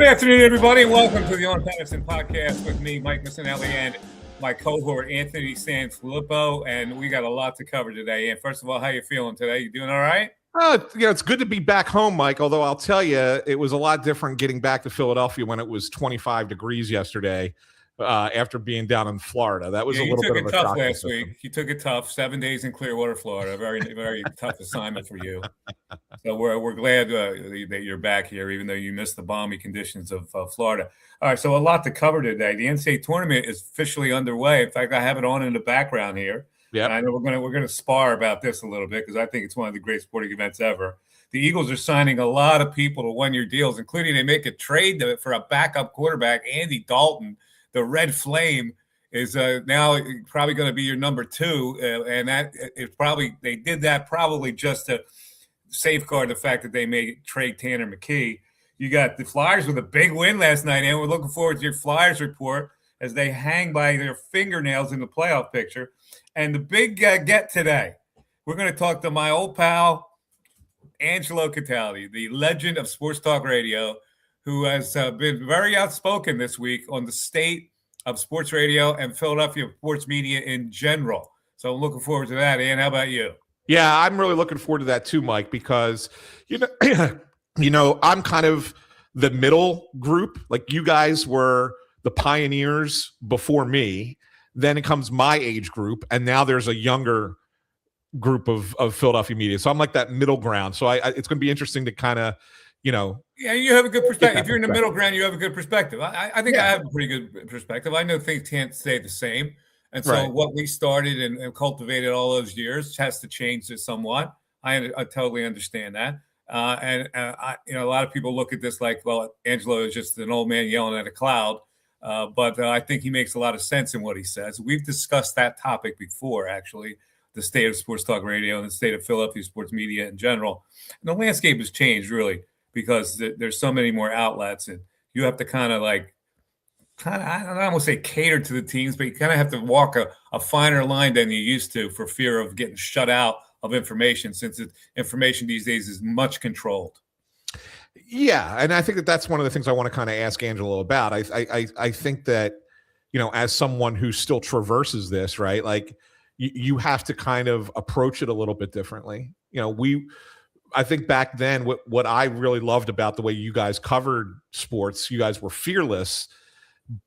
Good afternoon, everybody, and welcome to the Pattison Podcast with me, Mike Missinelli, and my cohort, Anthony Sanfilippo, and we got a lot to cover today. And first of all, how you feeling today? You doing all right? It's good to be back home, Mike, although I'll tell you, it was a lot different getting back to Philadelphia when it was 25 degrees yesterday after being down in Florida. That was a little bit of a shock. You took it tough last week. You took it tough. 7 days in Clearwater, Florida. Very, very tough assignment for you. So we're glad that you're back here, even though you missed the balmy conditions of Florida. All right, so a lot to cover today. The NCAA tournament is officially underway. In fact, I have it on in the background here. Yeah, I know we're gonna spar about this a little bit because I think it's one of the great sporting events ever. The Eagles are signing a lot of people to one-year deals, including they make a trade for a backup quarterback, Andy Dalton. The Red Flame is now probably going to be your number two, and that it's probably they did that probably just to safeguard the fact that they may trade Tanner McKee. You got the Flyers with a big win last night, and we're looking forward to your Flyers report as they hang by their fingernails in the playoff picture. And the big get today, we're going to talk to my old pal, Angelo Cataldi, the legend of Sports Talk Radio, who has been very outspoken this week on the state of sports radio and Philadelphia sports media in general. So I'm looking forward to that. Ann, how about you? Yeah, I'm really looking forward to that too, Mike, because, I'm kind of the middle group. Like you guys were the pioneers before me. Then it comes my age group, and now there's a younger group of Philadelphia media. So I'm like that middle ground. So it's going to be interesting to kind of, Yeah, you have a good perspective. If you're in the middle ground, you have a good perspective. I think I have a pretty good perspective. I know things can't stay the same. And so what we started and cultivated all those years has to change it somewhat. I totally understand that. A lot of people look at this like, well, Angelo is just an old man yelling at a cloud. But I think he makes a lot of sense in what he says. We've discussed that topic before, actually, the state of sports talk radio and the state of Philadelphia sports media in general. And the landscape has changed, really, because there's so many more outlets, and you have to I don't want to say cater to the teams, but you kind of have to walk a finer line than you used to for fear of getting shut out of information, since information these days is much controlled. Yeah, and I think that's one of the things I want to kind of ask Angelo about. I think that, as someone who still traverses this, right, like you have to kind of approach it a little bit differently. I think back then what I really loved about the way you guys covered sports, you guys were fearless,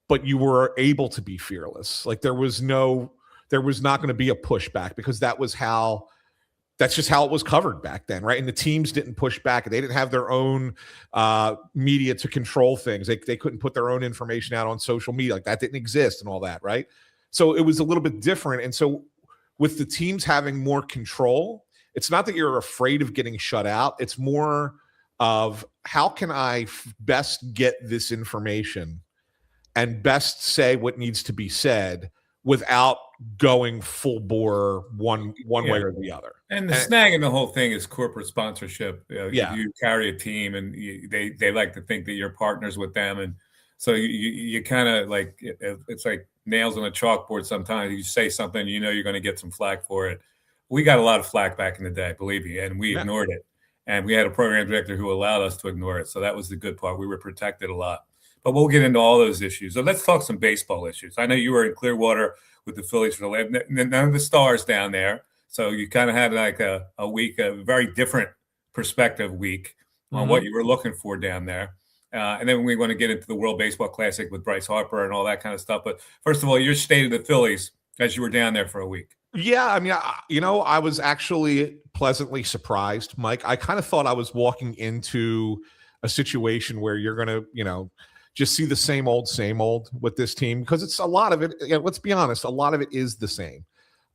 but you were able to be fearless. Like there was not going to be a pushback because that's just how it was covered back then, right? And the teams didn't push back. They didn't have their own media to control things. They couldn't put their own information out on social media. Like that didn't exist and all that, right? So it was a little bit different. And so with the teams having more control, it's not that you're afraid of getting shut out. It's more of how can I best get this information and best say what needs to be said without going full bore one way or the other. And the snag in the whole thing is corporate sponsorship. You carry a team, and they like to think that you're partners with them, and so you kind of like it's like nails on a chalkboard. Sometimes you say something, you're going to get some flack for it. We got a lot of flack back in the day, believe me, and we ignored it. And we had a program director who allowed us to ignore it. So that was the good part. We were protected a lot. But we'll get into all those issues. So let's talk some baseball issues. I know you were in Clearwater with the Phillies for none of the stars down there. So you kind of had like a week, a very different perspective week on what you were looking for down there. And then we want to get into the World Baseball Classic with Bryce Harper and all that kind of stuff. But first of all, your state of the Phillies as you were down there for a week. Yeah, I mean, I was actually pleasantly surprised, Mike. I kind of thought I was walking into a situation where you're going to, just see the same old with this team, because it's a lot of it. Let's be honest, a lot of it is the same.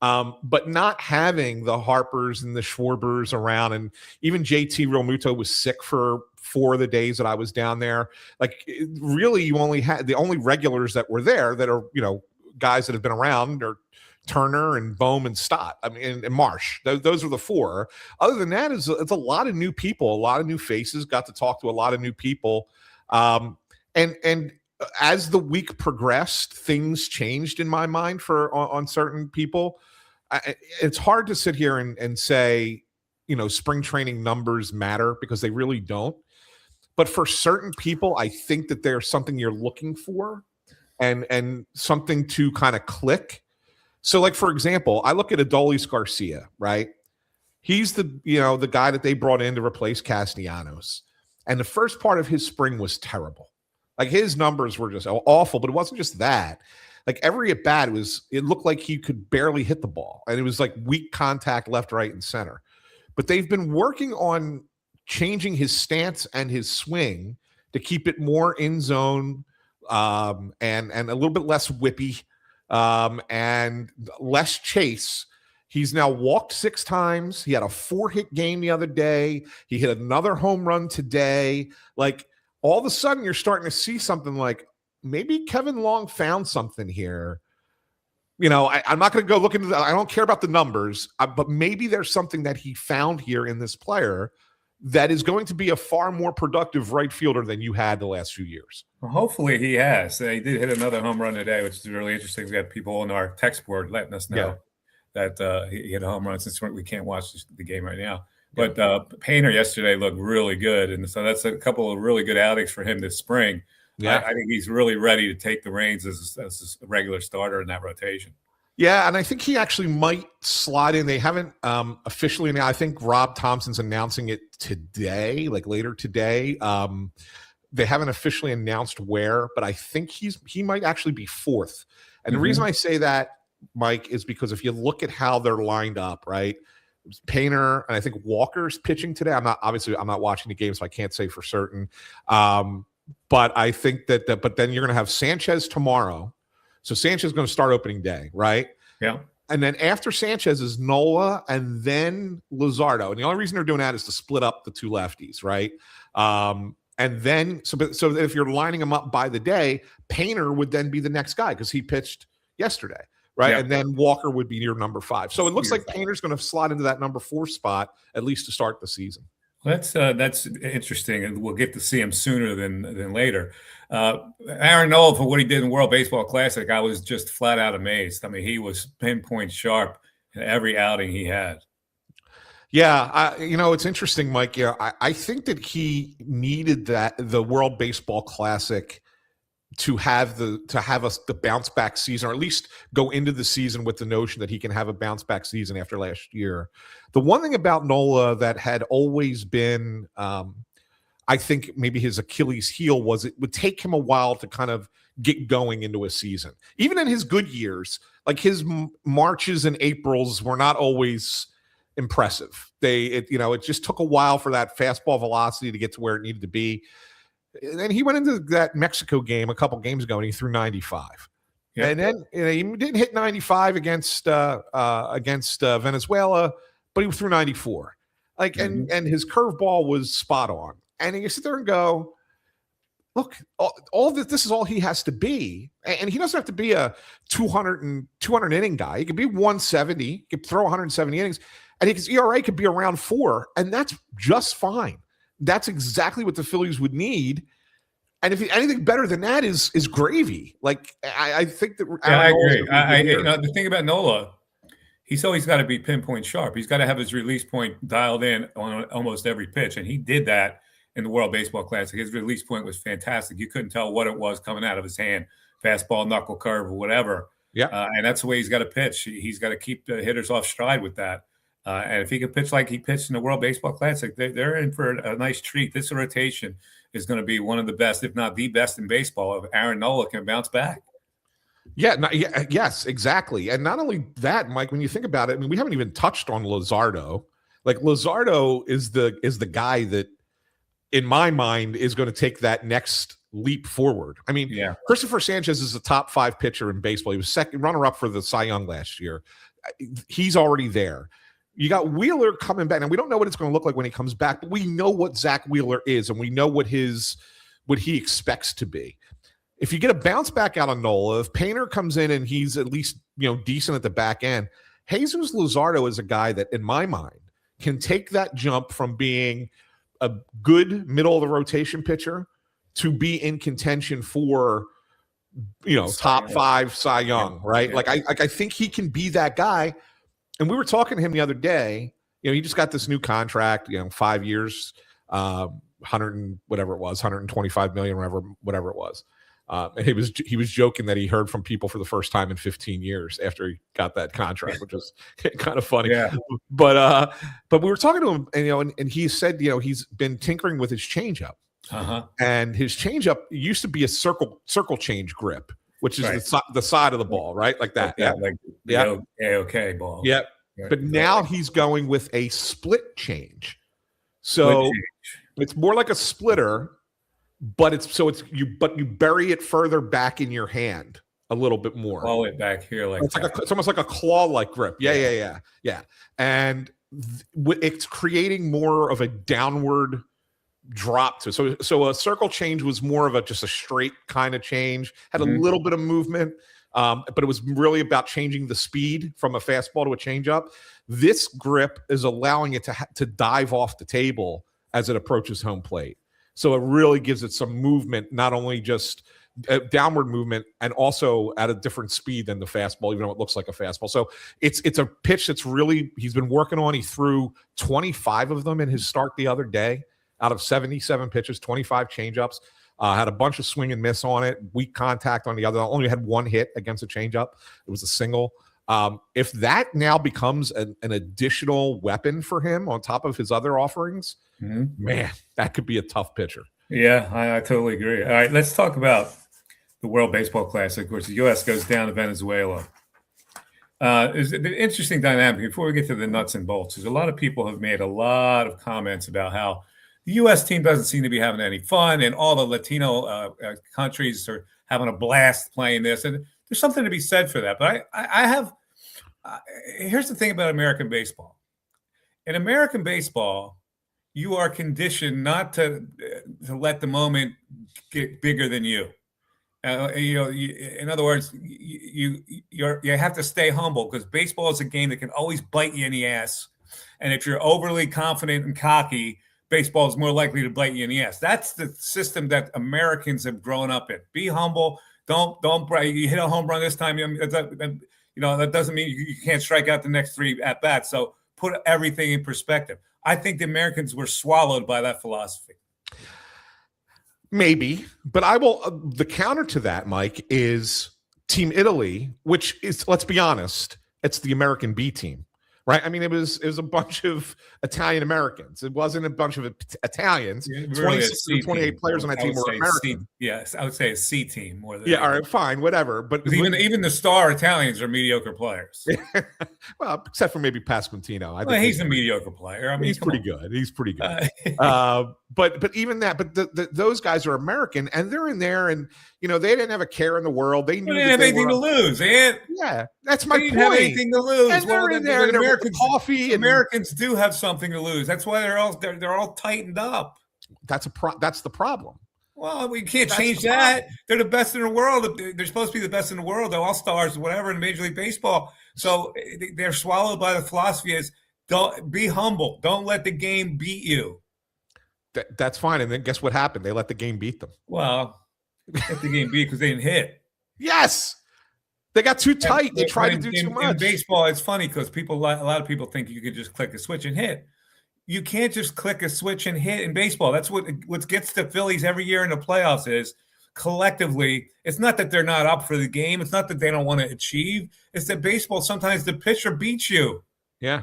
But not having the Harpers and the Schwarbers around, and even JT Realmuto was sick for 4 of the days that I was down there. Like, really, you only had the only regulars that were there that are, guys that have been around are Turner and Bohm and Stott. I mean, and Marsh. Those are the 4. Other than that, it's a lot of new people, a lot of new faces. Got to talk to a lot of new people. And as the week progressed, things changed in my mind on certain people. It's hard to sit here and say, spring training numbers matter, because they really don't. But for certain people, I think that there's something you're looking for and something to kind of click. So, like, for example, I look at Adolis Garcia, right? He's the guy that they brought in to replace Castellanos. And the first part of his spring was terrible. Like, his numbers were just awful, but it wasn't just that. Like, every at bat it looked like he could barely hit the ball. And it was like weak contact left, right, and center. But they've been working on changing his stance and his swing to keep it more in zone and a little bit less whippy and less chase. He's now walked 6 times. He had a 4-hit game the other day. He hit another home run today. Like, all of a sudden you're starting to see something like maybe Kevin Long found something here. I'm not going to go look into that. I don't care about the numbers, but maybe there's something that he found here in this player that is going to be a far more productive right fielder than you had the last few years. Well, hopefully he has. He did hit another home run today, which is really interesting. We got people on our text board letting us know that he hit a home run, since we can't watch the game right now. But Painter yesterday looked really good, and so that's a couple of really good outings for him this spring. Yeah, I think he's really ready to take the reins as a regular starter in that rotation. Yeah, and I think he actually might slot in. They haven't officially now. I think Rob Thompson's announcing it today, like later today. They haven't officially announced where, but I think he might actually be 4th. And the reason I say that, Mike, is because if you look at how they're lined up, right? Painter and I think Walker's pitching today. I'm not watching the game, so I can't say for certain. But I think but then you're going to have Sanchez tomorrow. So Sanchez is going to start opening day, right? Yeah. And then after Sanchez is Nola and then Luzardo. And the only reason they're doing that is to split up the 2 lefties, right? And then, so if you're lining them up by the day, Painter would then be the next guy because he pitched yesterday, right? Yeah. And then Walker would be your number 5. So it looks like Painter's going to slot into that number 4 spot, at least to start the season. That's interesting, and we'll get to see him sooner than later. Aaron Nola, for what he did in World Baseball Classic, I was just flat out amazed. I mean, he was pinpoint sharp in every outing he had. Yeah, it's interesting, Mike. Yeah, I think that he needed the World Baseball Classic to have the bounce back season, or at least go into the season with the notion that he can have a bounce back season after last year. The one thing about Nola that had always been, I think maybe his Achilles heel, was it would take him a while to kind of get going into a season. Even in his good years, like his Marches and Aprils were not always impressive. It just took a while for that fastball velocity to get to where it needed to be. And then he went into that Mexico game a couple games ago and he threw 95. Yeah. And then he didn't hit 95 against Venezuela, but he threw 94. And his curveball was spot on. And you sit there and go, look, all this is all he has to be. And he doesn't have to be a 200 inning guy. He could be 170, he could throw 170 innings, and his ERA could be around 4, and that's just fine. That's exactly what the Phillies would need. And if anything better than that is gravy. Like, I think that. Yeah, I agree. The thing about Nola, he's always got to be pinpoint sharp. He's got to have his release point dialed in on almost every pitch, and he did that in the World Baseball Classic. His release point was fantastic. You couldn't tell what it was coming out of his hand, fastball, knuckle curve, or whatever. Yeah, and that's the way he's got to pitch. He's got to keep the hitters off stride with that. And if he can pitch like he pitched in the World Baseball Classic, they're in for a nice treat. This rotation is going to be one of the best, if not the best in baseball, if Aaron Nola can bounce back. Yes, exactly. And not only that, Mike, when you think about it, I mean, we haven't even touched on Luzardo. Like, Luzardo is the guy that, in my mind, is going to take that next leap forward. I mean, Christopher Sanchez is a top 5 pitcher in baseball. He was second runner-up for the Cy Young last year. He's already there. You got Wheeler coming back, and we don't know what it's going to look like when he comes back, but we know what Zach Wheeler is, and we know what he expects to be. If you get a bounce back out of Nola, if Painter comes in and he's at least decent at the back end, Jesus Luzardo is a guy that, in my mind, can take that jump from being a good middle of the rotation pitcher to be in contention for top 5 Cy Young, right? Yeah. Like I think he can be that guy. And we were talking to him the other day. He just got this new contract, 5 years, 100 and whatever it was, 125 million, whatever it was. And he was joking that he heard from people for the first time in 15 years after he got that contract, which was kind of funny. Yeah. But we were talking to him, and he said, he's been tinkering with his changeup, and his changeup used to be a circle change grip, which is the side of the ball, right, like that. Okay, ball. Yeah. But now he's going with a split change, so it's more like a splitter. But you bury it further back in your hand a little bit more. Claw it back here, it's almost like a claw-like grip. Yeah. And it's creating more of a downward drop to. So a circle change was more of just a straight kind of change. Had a little bit of movement, but it was really about changing the speed from a fastball to a changeup. This grip is allowing it to dive off the table as it approaches home plate. So it really gives it some movement, not only just downward movement, and also at a different speed than the fastball, even though it looks like a fastball. So it's a pitch that's really he's been working on. He threw 25 of them in his start the other day. Out of 77 pitches, 25 changeups. Had a bunch of swing and miss on it. Weak contact on the other. Only had one hit against a changeup. It was a single. If that now becomes an additional weapon for him on top of his other offerings, man, that could be a tough pitcher. Yeah, I totally agree. All right, let's talk about the World Baseball Classic, which the U.S. goes down to Venezuela. It's an interesting dynamic. Before we get to the nuts and bolts, there's a lot of people have made a lot of comments about how the U.S. team doesn't seem to be having any fun, and all the Latino countries are having a blast playing this. And there's something to be said for that. But I have here's the thing about American baseball. In American baseball, you are conditioned not to let the moment get bigger than you. In other words, you have to stay humble, because baseball is a game that can always bite you in the ass. And if you're overly confident and cocky, baseball is more likely to bite you in the ass. That's the system that Americans have grown up in. Be humble. Don't you hit a home run this time. That doesn't mean you can't strike out the next 3 at bats. So put everything in perspective. I think the Americans were swallowed by that philosophy. Maybe, but the counter to that, Mike, is Team Italy, which is, let's be honest, it's the American B team, right? I mean, it was a bunch of Italian Americans. It wasn't a bunch of Italians. Yeah, 26 or 28 players on that team were American. Yes, I would say a C team more than. Yeah, all right, fine, whatever. But even the star Italians are mediocre players. Well, except for maybe Pasquantino. I think he's a mediocre player. I mean, he's pretty good. He's pretty good. But even that. But those guys are American, and they're in there, and they didn't have a care in the world. They knew they didn't have anything to lose. Yeah, that's my point. They didn't have anything to lose. And they're in there. Americans do have something to lose. That's why they're all tightened up. That's the problem. Well, we can't change that. They're the best in the world. They're supposed to be the best in the world. They're all stars, whatever, in Major League Baseball. So they're swallowed by the philosophy is don't be humble. Don't let the game beat you. That's fine. And then guess what happened? They let the game beat them. Well, let the game beat because they didn't hit. Yes. They got too tight. They tried to do too much. In baseball, it's funny because a lot of people think you could just click a switch and hit. You can't just click a switch and hit in baseball. That's what gets the Phillies every year in the playoffs is collectively. It's not that they're not up for the game. It's not that they don't want to achieve. It's that baseball, sometimes the pitcher beats you. Yeah.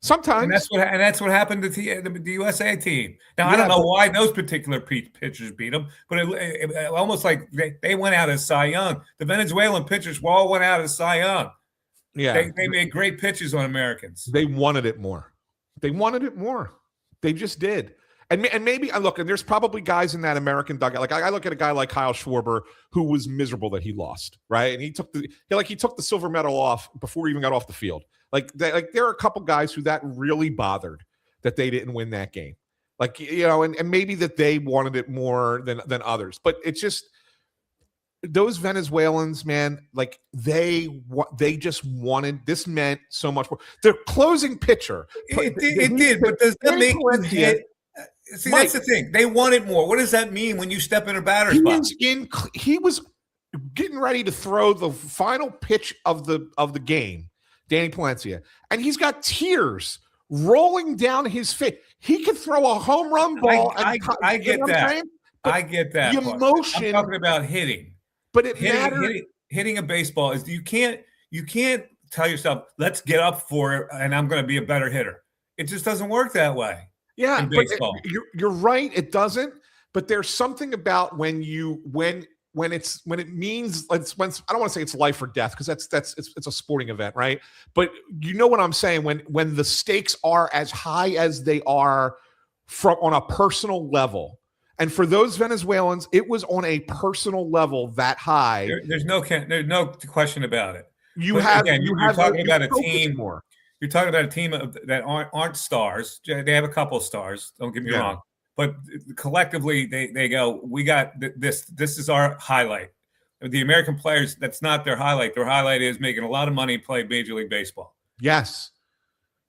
Sometimes. And that's what happened to the USA team. Now, I don't know why those particular pitchers beat them, but it almost like they went out as Cy Young. The Venezuelan pitchers all went out as Cy Young. Yeah. They made great pitches on Americans. They wanted it more. They just did. And maybe look, and there's probably guys in that American dugout. Like I look at a guy like Kyle Schwarber, who was miserable that he lost, right? And he took the silver medal off before he even got off the field. There are a couple guys who that really bothered that they didn't win that game. And maybe that they wanted it more than others. But it's just those Venezuelans, man, they just wanted, this meant so much more. Their closing pitcher. It did, but does that make you hit? See, Mike, that's the thing. They wanted more. What does that mean when you step in a batter's box? He was getting ready to throw the final pitch of the game, Danny Palencia, and he's got tears rolling down his face. He could throw a home run ball. I get that. I get that. The emotion. I'm talking about hitting. But it matters. Hitting a baseball is you can't tell yourself, let's get up for it and I'm going to be a better hitter. It just doesn't work that way. Yeah, in baseball. You're right. It doesn't. But there's something about when it means I don't want to say it's life or death because it's a sporting event, right? But you know what I'm saying when the stakes are as high as they are on a personal level. And for those Venezuelans, it was on a personal level that high. There's no question about it. You're talking about a team that aren't stars. They have a couple of stars. Don't get me wrong. But collectively, they go, we got this. This is our highlight. The American players, that's not their highlight. Their highlight is making a lot of money, play Major League Baseball. Yes.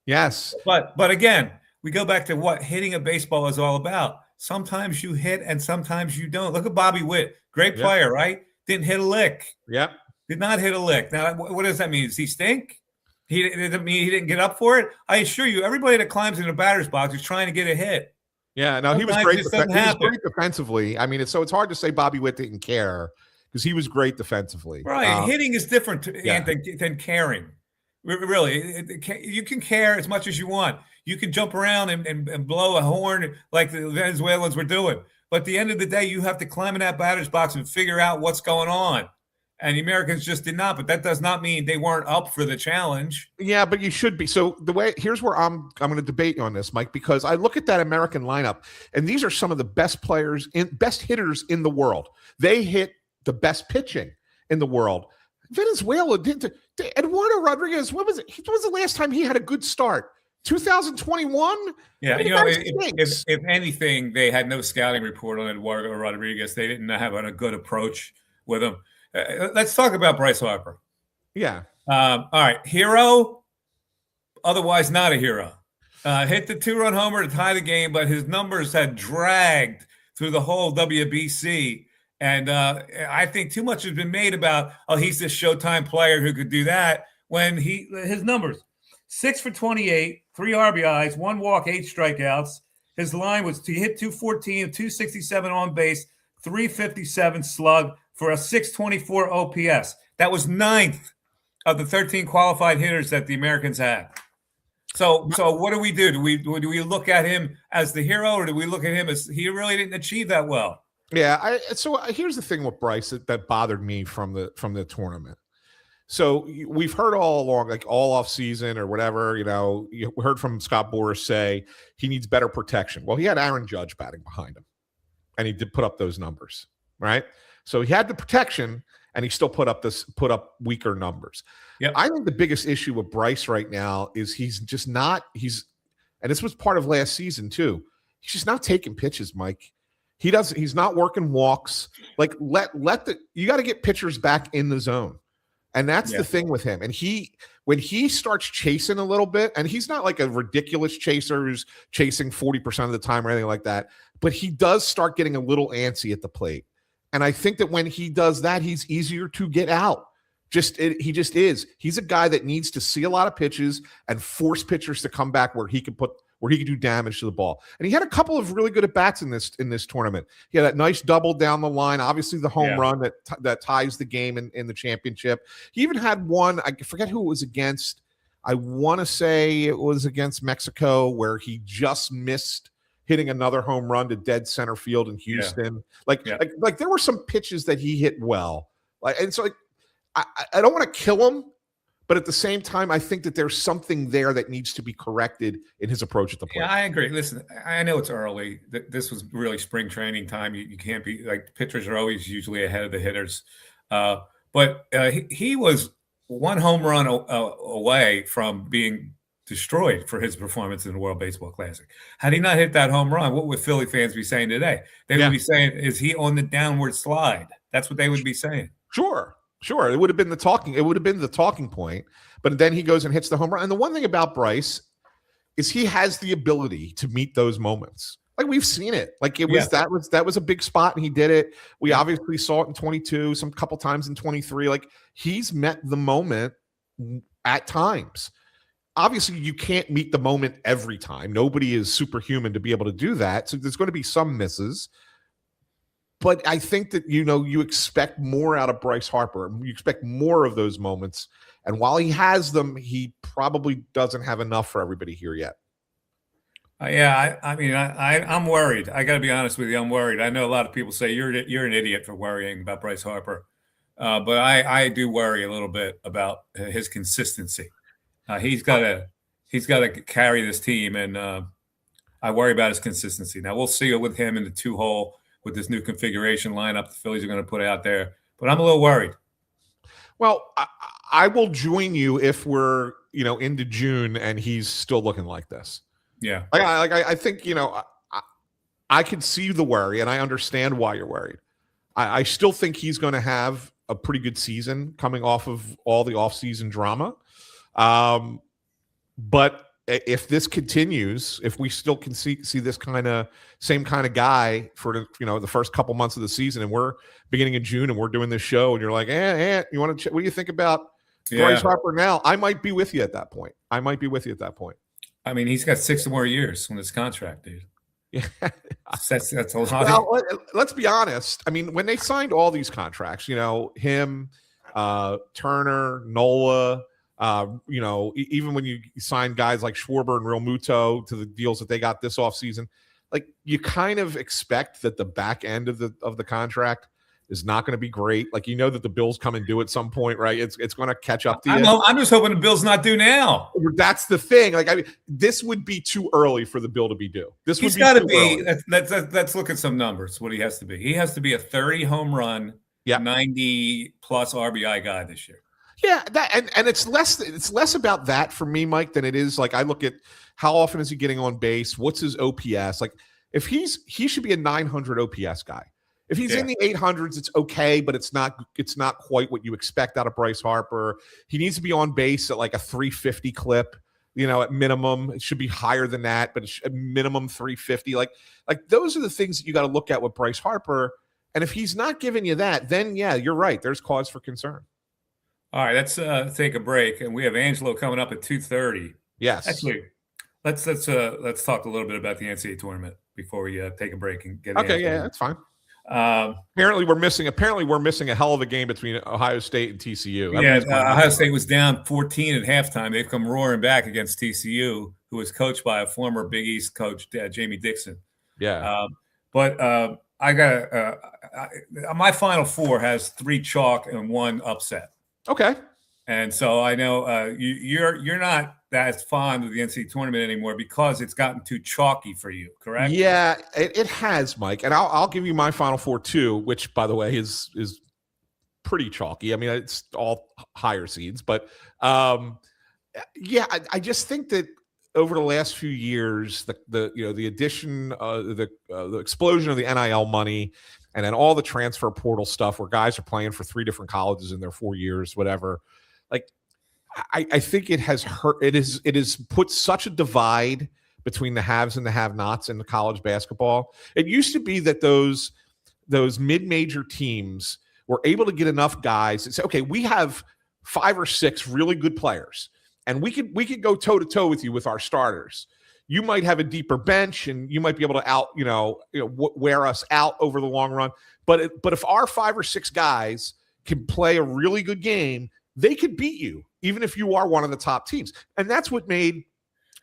But again, we go back to what hitting a baseball is all about. Sometimes you hit and sometimes you don't. Look at Bobby Witt. Great player, right? Didn't hit a lick. Yep. Did not hit a lick. Now, what does that mean? Does he stink? He doesn't mean he didn't get up for it. I assure you, everybody that climbs in the batter's box is trying to get a hit. Yeah, no, he was great. He was great defensively. I mean, it's hard to say Bobby Witt didn't care because he was great defensively. Right, hitting is different than caring. Really, you can care as much as you want. You can jump around and blow a horn like the Venezuelans were doing. But at the end of the day, you have to climb in that batter's box and figure out what's going on. And the Americans just did not. But that does not mean they weren't up for the challenge. Yeah, but you should be. So here's where I'm going to debate you on this, Mike, because I look at that American lineup, and these are some of the best best hitters in the world. They hit the best pitching in the world. Venezuela didn't. Eduardo Rodriguez, when was the last time he had a good start? 2021? Yeah, if anything, they had no scouting report on Eduardo Rodriguez. They didn't have a good approach with him. Let's talk about Bryce Harper. Yeah. All right. Hero, otherwise not a hero. Hit the 2-run homer to tie the game, but his numbers had dragged through the whole WBC. And I think too much has been made about, he's this Showtime player who could do that when his numbers, 6 for 28, 3 RBIs, 1 walk, 8 strikeouts. His line was to hit 214, 267 on base, 357 slug for a 624 OPS. That was 9th of the 13 qualified hitters that the Americans had. So what do we do? Do we look at him as the hero, or do we look at him as he really didn't achieve that well? Yeah. So here's the thing with Bryce that bothered me from the tournament. So we've heard all along, like all off season or whatever, you heard from Scott Boras say he needs better protection. Well, he had Aaron Judge batting behind him, and he did put up those numbers, right? So he had the protection, and he still put up weaker numbers. Yeah, I think the biggest issue with Bryce right now is he's just not. And this was part of last season too. He's just not taking pitches, Mike. He's not working walks. Like you got to get pitchers back in the zone. And that's the thing with him. And when he starts chasing a little bit, and he's not like a ridiculous chaser who's chasing 40% of the time or anything like that, but he does start getting a little antsy at the plate. And I think that when he does that, he's easier to get out. He just is. He's a guy that needs to see a lot of pitches and force pitchers to come back where he can do damage to the ball. And he had a couple of really good at-bats in this tournament. He had that nice double down the line, obviously the home run that ties the game in the championship. He even had one, I forget who it was against. I want to say it was against Mexico, where he just missed hitting another home run to dead center field in Houston. Like there were some pitches that he hit well. I don't want to kill him, but at the same time, I think that there's something there that needs to be corrected in his approach at the plate. Yeah, I agree. Listen, I know it's early. This was really spring training time. You can't be like, pitchers are always usually ahead of the hitters. But he was one home run away from being destroyed for his performance in the World Baseball Classic. Had he not hit that home run, what would Philly fans be saying today? They would be saying, is he on the downward slide? That's what they would be saying. Sure. It would have been the talking point, but then he goes and hits the home run. And the one thing about Bryce is he has the ability to meet those moments. Like, we've seen it. Like, that was a big spot, and he did it. We obviously saw it in 22, some couple times in 23. Like, he's met the moment at times. obviously you can't meet the moment every time. Nobody is superhuman to be able to do that. So there's going to be some misses. But I think that, you expect more out of Bryce Harper. You expect more of those moments. And while he has them, he probably doesn't have enough for everybody here yet. Yeah, I'm worried. I got to be honest with you. I'm worried. I know a lot of people say you're an idiot for worrying about Bryce Harper. But I do worry a little bit about his consistency. He's got to carry this team, and I worry about his consistency. Now, we'll see it with him in the 2-hole with this new configuration lineup the Phillies are going to put out there. But I'm a little worried. Well, I will join you if we're, into June and he's still looking like this. Yeah. I think, I can see the worry, and I understand why you're worried. I still think he's going to have a pretty good season coming off of all the offseason drama. But if this continues, if we still can see this same kind of guy for the first couple months of the season, and we're beginning in June and we're doing this show, and you're like, you want to what do you think about Bryce Harper now? I might be with you at that point. I mean, he's got 6 more years on this contract, dude. Yeah, that's a lot. Well, let's be honest. I mean, when they signed all these contracts, him, Turner, Nola. Even when you sign guys like Schwarber and Real Muto to the deals that they got this offseason, like, you kind of expect that the back end of the contract is not going to be great. Like, that the Bills come and do at some point, right? It's going to catch up to you. I'm just hoping the Bills not due now. That's the thing. Like, this would be too early for the bill to be due. He's got to be. Let's look at some numbers. What he has to be. He has to be a 30 home run, 90 plus RBI guy this year. Yeah, and it's less about that for me, Mike, than it is like I look at how often is he getting on base, what's his OPS? Like, if he should be a 900 OPS guy. If he's in the 800s, it's okay, but it's not quite what you expect out of Bryce Harper. He needs to be on base at like a 350 clip, at minimum. It should be higher than that, but it's a minimum 350. Like those are the things that you got to look at with Bryce Harper. And if he's not giving you that, then yeah, you're right. There's cause for concern. All right, let's take a break, and we have Angelo coming up at 2:30. Yes. Actually, let's talk a little bit about the NCAA tournament before we take a break and get. Okay, yeah, that's fine. Apparently we're missing a hell of a game between Ohio State and TCU. Ohio State was down 14 at halftime. They've come roaring back against TCU, who was coached by a former Big East coach, Jamie Dixon. Yeah. But I got my Final Four has 3 chalk and 1 upset. Okay. And so I know you're not that fond of the NCAA tournament anymore because it's gotten too chalky for you, correct? Yeah, it has, Mike. And I'll give you my Final Four too, which, by the way, is pretty chalky. I mean, it's all higher seeds, but I just think that over the last few years, the addition, the explosion of the NIL money, and then all the transfer portal stuff where guys are playing for 3 different colleges in their 4 years, whatever. Like, I think it has hurt. It is put such a divide between the haves and the have-nots in the college basketball. It used to be that those mid-major teams were able to get enough guys and say, okay, we have 5 or 6 really good players, and we could go toe-to-toe with you with our starters. You might have a deeper bench, and you might be able to wear us out over the long run. But if our 5 or 6 guys can play a really good game, they could beat you, even if you are one of the top teams. And that's what made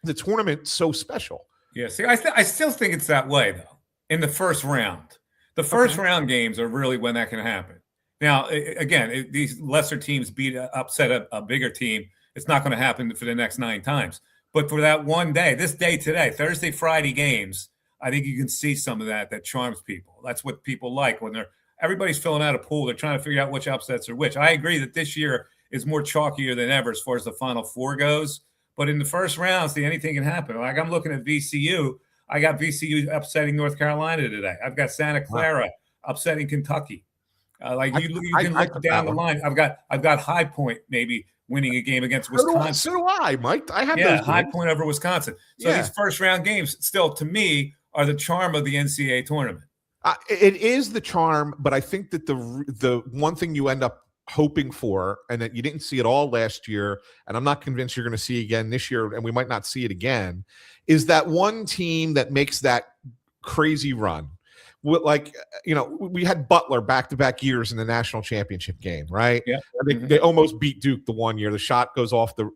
the tournament so special. Yeah, see, I still think it's that way, though, in the first round. The first round games are really when that can happen. Now, again, these lesser teams upset a bigger team. It's not going to happen for the next 9 times. But for that one day, this day today, Thursday, Friday games, I think you can see some of that charms people. That's what people like when everybody's filling out a pool. They're trying to figure out which upsets are which. I agree that this year is more chalkier than ever as far as the Final Four goes. But in the first round, see, anything can happen. Like, I'm looking at VCU. I got VCU upsetting North Carolina today. I've got Santa Clara upsetting Kentucky. You can look down the line. I've got High Point maybe winning a game against Wisconsin. So do I, Mike. I have those High Point over Wisconsin. So these first round games still, to me, are the charm of the NCAA tournament. It is the charm, but I think that the one thing you end up hoping for, and that you didn't see it all last year, and I'm not convinced you're going to see again this year, and we might not see it again, is that one team that makes that crazy run. Like, we had Butler back-to-back years in the national championship game, right? Yeah. They almost beat Duke the one year. The shot goes off the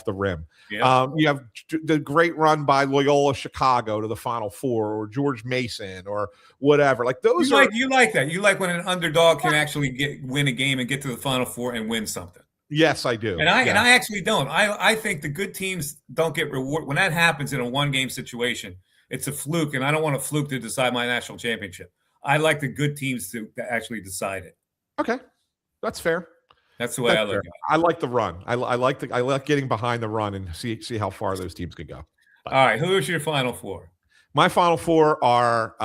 rim. Yeah. You have the great run by Loyola Chicago to the Final Four, or George Mason, or whatever. Like those you like that. You like when an underdog can actually win a game and get to the Final Four and win something. Yes, I do. And I actually don't. I think the good teams don't get rewarded when that happens in a one-game situation. It's a fluke, and I don't want a fluke to decide my national championship. I like the good teams to actually decide it. Okay, that's fair. That's the way I look at it. I like the run. I like getting behind the run and see how far those teams could go. All right, who is your Final Four? My Final Four are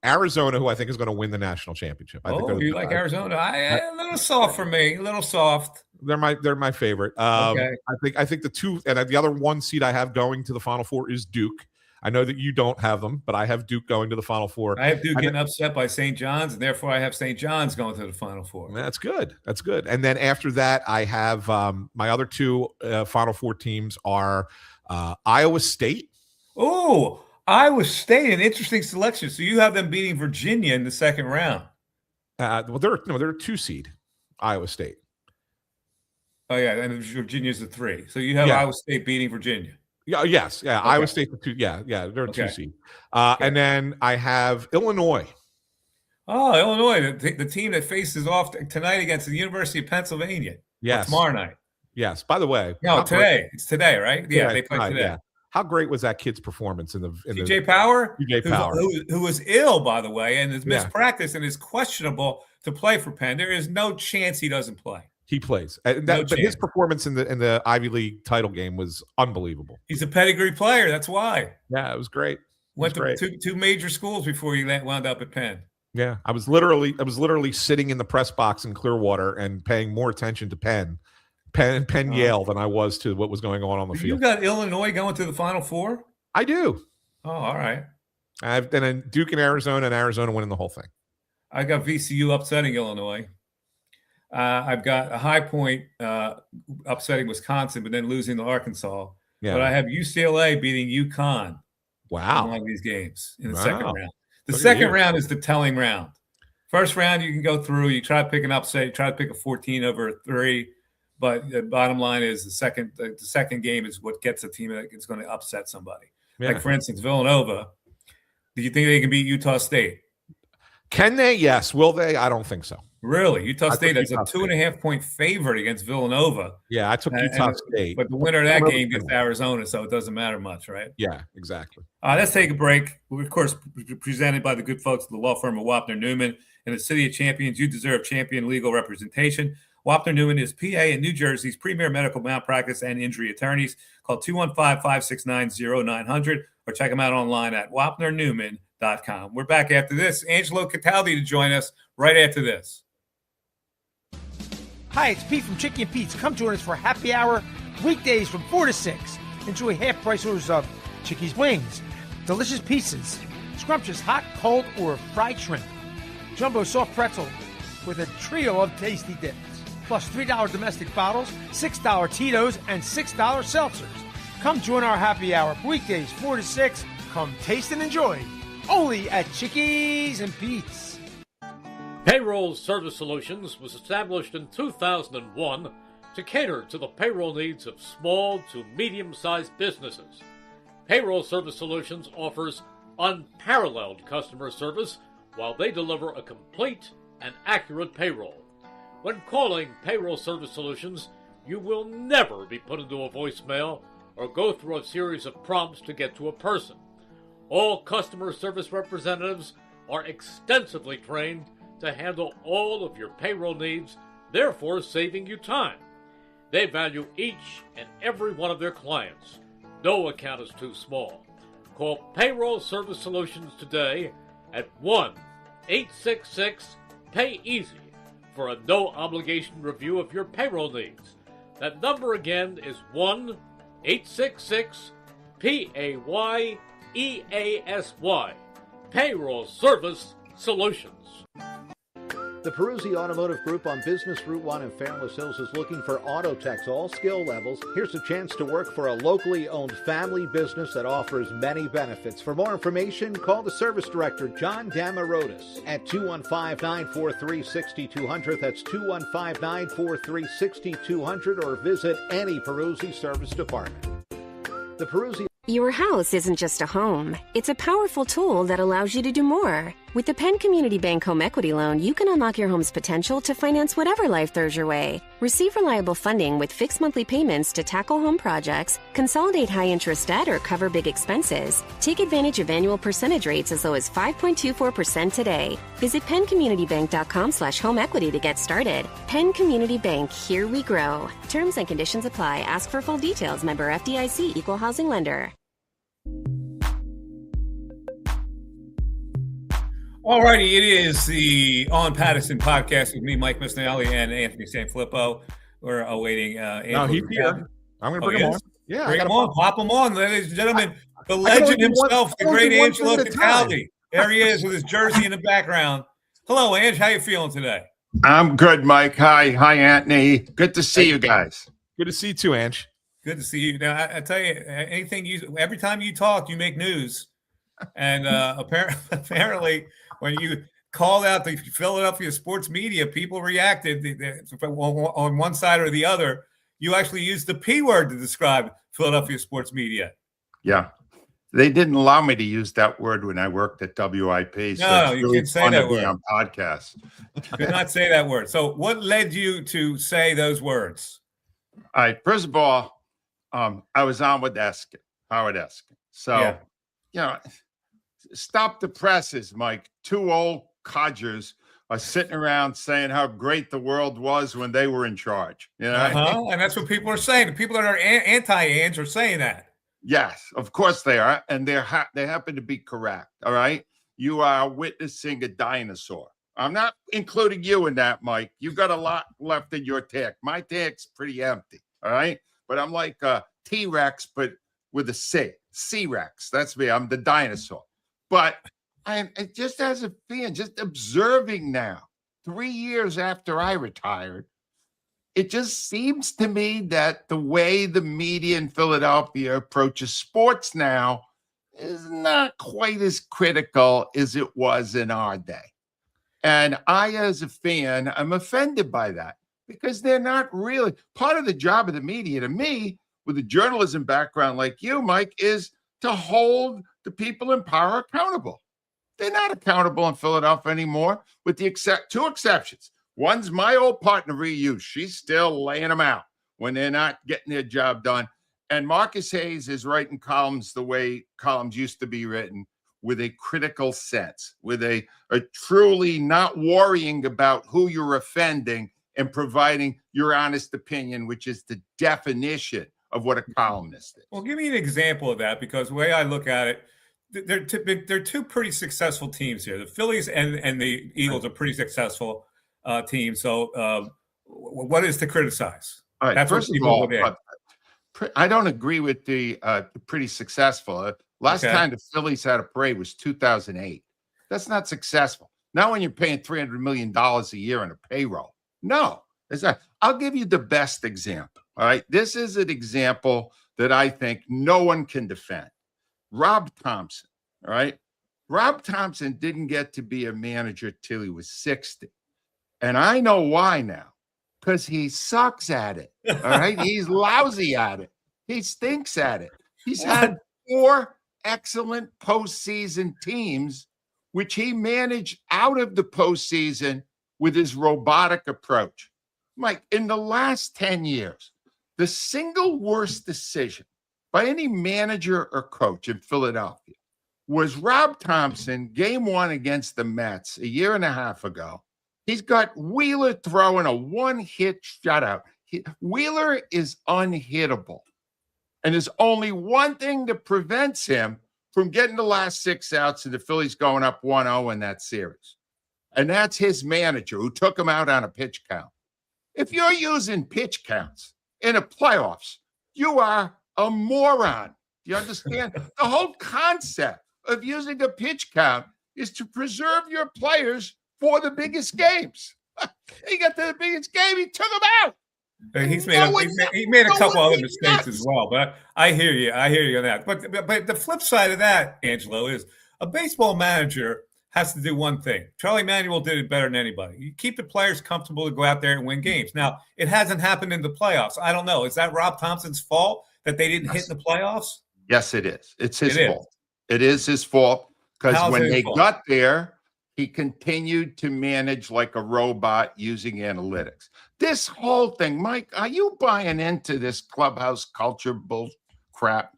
Arizona, who I think is going to win the national championship. I think you like Arizona? A little soft for me. A little soft. They're my favorite. Okay. I think the two, and the other one seed I have going to the Final Four is Duke. I know that you don't have them, but I have Duke going to the Final Four. I have Duke getting upset by St. John's, and therefore I have St. John's going to the Final Four. That's good. That's good. And then after that, I have my other two Final Four teams are Iowa State. Oh, Iowa State, an interesting selection. So you have them beating Virginia in the second round. Well, they're a 2 seed, Iowa State. Oh yeah, and Virginia's a 3. So you have Iowa State beating Virginia. Yeah. Yes. Yeah. Okay. Iowa State. Yeah. They're a 2 seed. And then I have Illinois. Oh, Illinois, the team that faces off tonight against the University of Pennsylvania. Yes. Tomorrow night. Yes. By the way. No, today. It's today, right? Yeah, they play today. Yeah. How great was that kid's performance in TJ Power? TJ Power, who was ill, by the way, and is missed practice and is questionable to play for Penn. There is no chance he doesn't play. He plays, but his performance in the Ivy League title game was unbelievable. He's a pedigree player. That's why. Yeah, it was great. Went to two major schools before he wound up at Penn. Yeah, I was literally sitting in the press box in Clearwater and paying more attention to Penn Yale than I was to what was going on the field. You got Illinois going to the Final Four? I do. Oh, all right. And then Duke and Arizona winning the whole thing. I got VCU upsetting Illinois. I've got a High Point upsetting Wisconsin, but then losing to Arkansas. Yeah. But I have UCLA beating UConn. Wow. In one of these games in the second round. The second round is the telling round. First round, you can go through. You try to pick an upset. You try to pick a 14 over a 3. But the bottom line is the second game is what gets a team that is going to upset somebody. Yeah. Like, for instance, Villanova. Do you think they can beat Utah State? Can they? Yes. Will they? I don't think so. Really? Utah State is a 2.5-point favorite against Villanova. Yeah, I took Utah State. But the winner of that game gets Arizona, so it doesn't matter much, right? Yeah, exactly. Let's take a break. We're, of course, presented by the good folks at the law firm of Wapner Newman. In the City of Champions, you deserve champion legal representation. Wapner Newman is PA and New Jersey's premier medical malpractice and injury attorneys. Call 215-569-0900 or check them out online at wapnernewman.com. We're back after this. Angelo Cataldi to join us right after this. Hi, it's Pete from Chicky and Pete's. Come join us for happy hour weekdays from 4 to 6. Enjoy half-price orders of Chicky's wings, delicious pizzas, scrumptious hot, cold, or fried shrimp, jumbo soft pretzel with a trio of tasty dips, plus $3 domestic bottles, $6 Tito's, and $6 seltzers. Come join our happy hour weekdays 4 to 6. Come taste and enjoy. Only at Chicky's and Pete's. Payroll Service Solutions was established in 2001 to cater to the payroll needs of small to medium-sized businesses. Payroll Service Solutions offers unparalleled customer service while they deliver a complete and accurate payroll. When calling Payroll Service Solutions, you will never be put into a voicemail or go through a series of prompts to get to a person. All customer service representatives are extensively trained to handle all of your payroll needs, therefore saving you time. They value each and every one of their clients. No account is too small. Call Payroll Service Solutions today at 1-866-PAY-EASY for a no-obligation review of your payroll needs. That number again is 1-866-PAYEASY. Payroll Service Solutions. The Peruzzi Automotive Group on Business Route 1 in Fairless Hills is looking for auto techs, all skill levels. Here's a chance to work for a locally owned family business that offers many benefits. For more information, call the service director, John Damarodis, at 215-943-6200. That's 215-943-6200, or visit any Peruzzi service department. The Peruzzi. Your house isn't just a home. It's a powerful tool that allows you to do more. With the Penn Community Bank Home Equity Loan, you can unlock your home's potential to finance whatever life throws your way. Receive reliable funding with fixed monthly payments to tackle home projects, consolidate high-interest debt, or cover big expenses. Take advantage of annual percentage rates as low as 5.24% today. Visit PennCommunityBank.com/home equity to get started. Penn Community Bank, here we grow. Terms and conditions apply. Ask for full details. Member FDIC, Equal Housing Lender. All righty, it is the On Pattison Podcast with me, Mike Misnelli, and Anthony Sanfilippo. We're awaiting No, he's here. I'm going to bring him on. Yeah, bring him on. Pop him on, ladies and gentlemen. The legend himself, the great Angelo Cataldi. There he is with his jersey in the background. Hello, Ange. How you feeling today? I'm good, Mike. Hi, Anthony. Good to see you guys. Good to see you too, Ange. Good to see you. Now, I tell you, every time you talk, you make news. And apparently, when you called out the Philadelphia sports media, people reacted on one side or the other. You actually used the P word to describe Philadelphia sports media. Yeah. They didn't allow me to use that word when I worked at WIP. So no, you can't say that word on podcasts. You could not say that word. So what led you to say those words? All right. First of all, I was on with Howard Eskin. So, stop the presses, Mike. Two old codgers are sitting around saying how great the world was when they were in charge. You know, and that's what people are saying. The people that are anti-Ange are saying that. Yes, of course they are, and they happen to be correct. All right, you are witnessing a dinosaur. I'm not including you in that, Mike. You got a lot left in your tank. My tank's pretty empty. All right, but I'm like a T-Rex, but with a C. C-Rex. That's me. I'm the dinosaur. But I'm just as a fan, just observing now, 3 years after I retired, it just seems to me that the way the media in Philadelphia approaches sports now is not quite as critical as it was in our day. And I, as a fan, I'm offended by that because they're not really part of the job of the media. To me, with a journalism background like you, Mike, is to hold the people in power accountable. They're not accountable in Philadelphia anymore, with the two exceptions. One's my old partner, Reuse. She's still laying them out when they're not getting their job done. And Marcus Hayes is writing columns the way columns used to be written, with a critical sense, with a truly not worrying about who you're offending and providing your honest opinion, which is the definition of what a columnist is. Well, give me an example of that, because the way I look at it, they're two pretty successful teams here. The Phillies and the Eagles are pretty successful teams. So what is to criticize? All right, that's first of all, I don't agree with the pretty successful. Last time the Phillies had a parade was 2008. That's not successful. Not when you're paying $300 million a year on a payroll. No, it's not. I'll give you the best example. All right. This is an example that I think no one can defend. Rob Thompson. All right. Rob Thompson didn't get to be a manager till he was 60. And I know why now. Because he sucks at it. All right. He's lousy at it. He stinks at it. He's had 4 excellent postseason teams, which he managed out of the postseason with his robotic approach. Mike, in the last 10 years, the single worst decision by any manager or coach in Philadelphia was Rob Thompson, game 1 against the Mets a year and a half ago. He's got Wheeler throwing a 1-hit shutout. Wheeler is unhittable. And there's only one thing that prevents him from getting the last 6 outs and the Phillies going up 1-0 in that series. And that's his manager who took him out on a pitch count. If you're using pitch counts in a playoffs, you are a moron. Do you understand? The whole concept of using a pitch count is to preserve your players for the biggest games. He got to the biggest game. He took him out. He made a couple other mistakes as well, but I hear you. I hear you on that. But the flip side of that, Angelo, is a baseball manager has to do one thing. Charlie Manuel did it better than anybody. You keep the players comfortable to go out there and win games. Now, it hasn't happened in the playoffs. I don't know. Is that Rob Thompson's fault that they didn't hit in the playoffs? Yes, it is. It's his fault. It is his fault because when they got there, he continued to manage like a robot using analytics. This whole thing, Mike, are you buying into this clubhouse culture bull crap?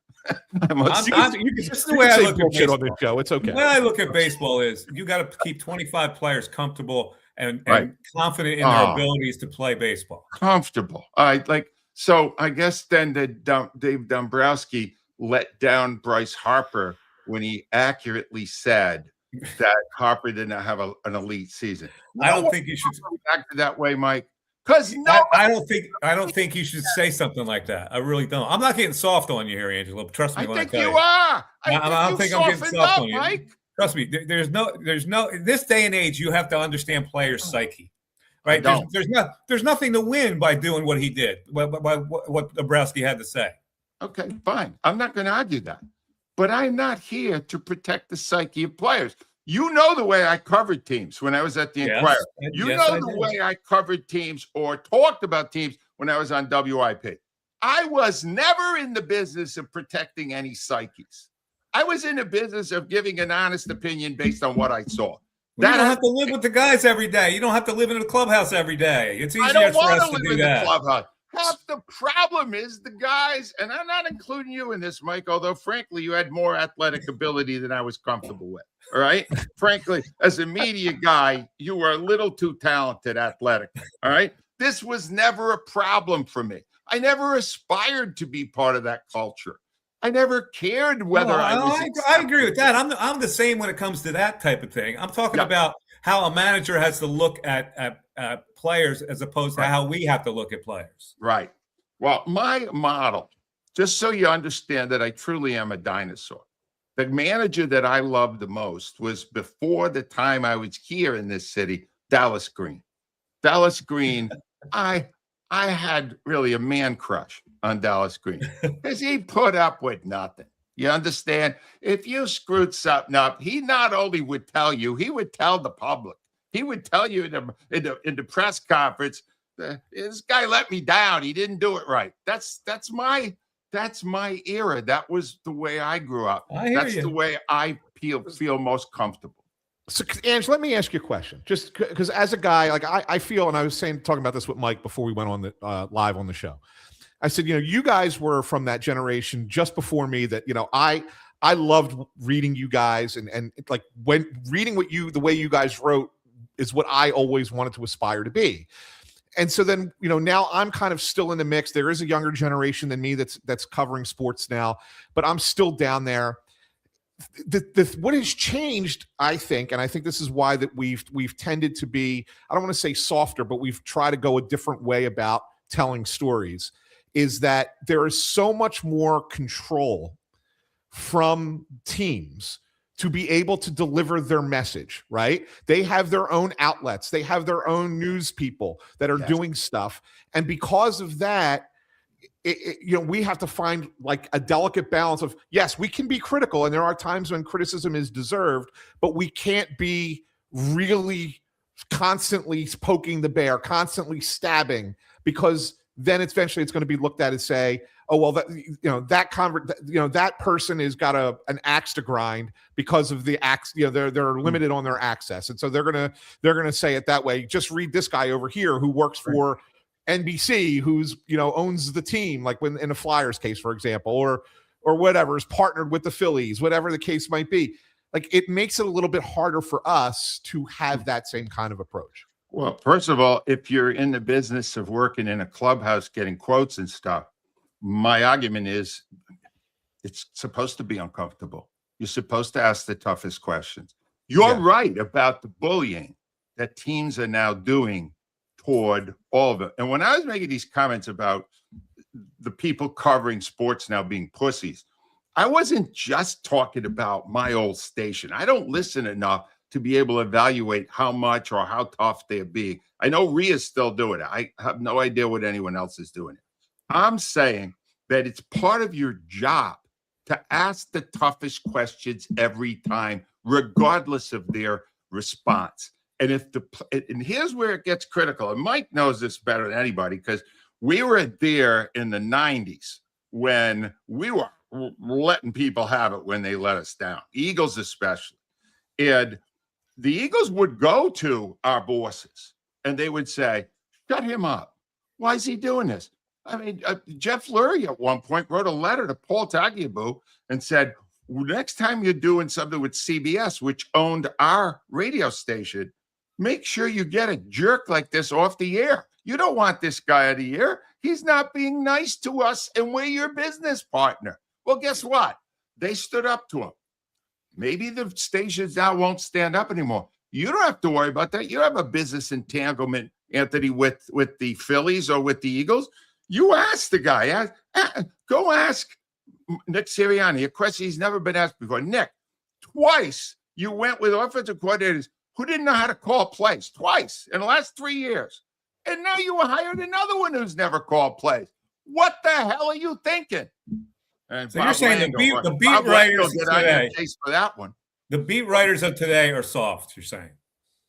This is the way I look at baseball. On this show. It's okay. The way I look at baseball is you got to keep 25 players comfortable and confident in their abilities to play baseball. Comfortable. So I guess then Dave Dombrowski let down Bryce Harper when he accurately said that Harper didn't have an elite season. I don't think you should act that way, Mike. I don't think you should say something like that. I really don't. I'm not getting soft on you here, Angelo. Trust me. I think you are. I don't think I'm getting soft on you. Mike. Trust me. There's no. In this day and age, you have to understand players' psyche, right? There's nothing to win by doing what he did. By what Dombrowski had to say. Okay, fine. I'm not going to argue that, but I'm not here to protect the psyche of players. You know the way I covered teams when I was at the Inquirer. You know the way I covered teams or talked about teams when I was on WIP. I was never in the business of protecting any psyches. I was in the business of giving an honest opinion based on what I saw. You don't have to live with the guys every day. You don't have to live in the clubhouse every day. It's easier for us to do that. Half the problem is the guys, and I'm not including you in this, Mike, although, frankly, you had more athletic ability than I was comfortable with, all right? Frankly, as a media guy, you were a little too talented athletically, all right? This was never a problem for me. I never aspired to be part of that culture. I never cared whether I agree with that. I'm the same when it comes to that type of thing. I'm talking about how a manager has to look at players as opposed to how we have to look at players. Right. Well, my model, just so you understand that I truly am a dinosaur, the manager that I loved the most was before the time I was here in this city, Dallas Green. Dallas Green, I had really a man crush on Dallas Green because he put up with nothing. You understand? If you screwed something up, he not only would tell you, he would tell the public. He would tell you in the press conference, this guy let me down. He didn't do it right. That's my era. That was the way I grew up. That's the way I feel most comfortable. So, Ange, let me ask you a question. Just because as a guy, like I feel, and I was talking about this with Mike before we went on the live on the show. I said, you guys were from that generation just before me that, I loved reading you guys and like when reading the way you guys wrote is what I always wanted to aspire to be. And so then, now I'm kind of still in the mix. There is a younger generation than me that's covering sports now, but I'm still down there. What has changed, I think, and I think this is why that we've tended to be, I don't want to say softer, but we've tried to go a different way about telling stories, is that there is so much more control from teams to be able to deliver their message, right? They have their own outlets. They have their own news people that are doing stuff. And because of that, we have to find like a delicate balance of, yes, we can be critical. And there are times when criticism is deserved, but we can't be really constantly poking the bear, constantly stabbing, because then eventually it's going to be looked at and say, oh, well, that person has got an axe to grind because of the axe. They're limited on their access, and so they're gonna say it that way. Just read this guy over here who works for NBC, who's owns the team, like when in a Flyers case, for example, or whatever, is partnered with the Phillies, whatever the case might be. Like it makes it a little bit harder for us to have that same kind of approach. Well, first of all, if you're in the business of working in a clubhouse, getting quotes and stuff, my argument is it's supposed to be uncomfortable. You're supposed to ask the toughest questions. You're right about the bullying that teams are now doing toward all of it. And when I was making these comments about the people covering sports now being pussies, I wasn't just talking about my old station. I don't listen enough to be able to evaluate how much or how tough they're being. I know Rhea's still doing it. I have no idea what anyone else is doing it. I'm saying that it's part of your job to ask the toughest questions every time, regardless of their response. And and here's where it gets critical. And Mike knows this better than anybody, because we were there in the 90s when we were letting people have it when they let us down, Eagles especially. And the Eagles would go to our bosses and they would say, shut him up. Why is he doing this? I mean, Jeff Lurie at one point wrote a letter to Paul Tagliabue and said, next time you're doing something with CBS, which owned our radio station, make sure you get a jerk like this off the air. You don't want this guy out of the air. He's not being nice to us, and we're your business partner. Well, guess what? They stood up to him. Maybe the stations now won't stand up anymore. You don't have to worry about that. You have a business entanglement, Anthony, with the Phillies or with the Eagles. You ask the guy. Go ask Nick Sirianni a question he's never been asked before. Nick, twice you went with offensive coordinators who didn't know how to call plays. Twice in the last 3 years. And now you hired another one who's never called plays. What the hell are you thinking? And so you're saying the beat writers today, for that one. The beat writers of today are soft, you're saying?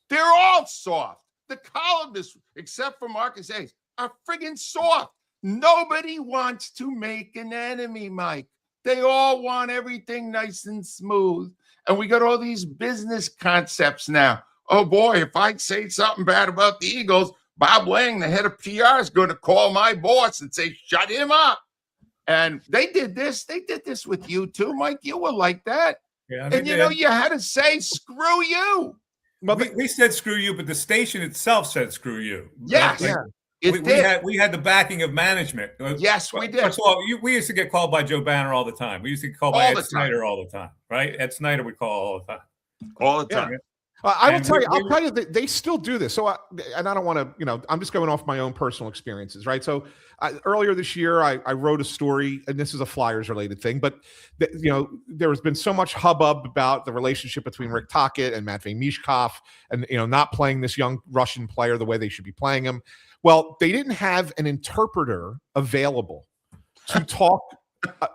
They're all soft. The columnists, except for Marcus Hayes, are friggin' soft. Nobody wants to make an enemy, Mike. They all want everything nice and smooth. And we got all these business concepts now. Oh, boy, if I say something bad about the Eagles, Bob Lang, the head of PR, is going to call my boss and say, shut him up. And they did this. They did this with you, too, Mike. You were like that. Yeah, and, you know, you had to say, screw you. Well, we said screw you, but the station itself said screw you. Yes. Like, we had the backing of management. Yes, we did. First of all, we used to get called by Joe Banner all the time. We used to get called by Ed Snyder all the time, right? Ed Snyder we call all the time. All the time. Yeah. I'll tell you that they still do this. So, and I don't want to, I'm just going off my own personal experiences, right? So earlier this year, I wrote a story, and this is a Flyers related thing, but there has been so much hubbub about the relationship between Rick Tocchet and Matvei Mishkov and, not playing this young Russian player the way they should be playing him. Well, they didn't have an interpreter available to talk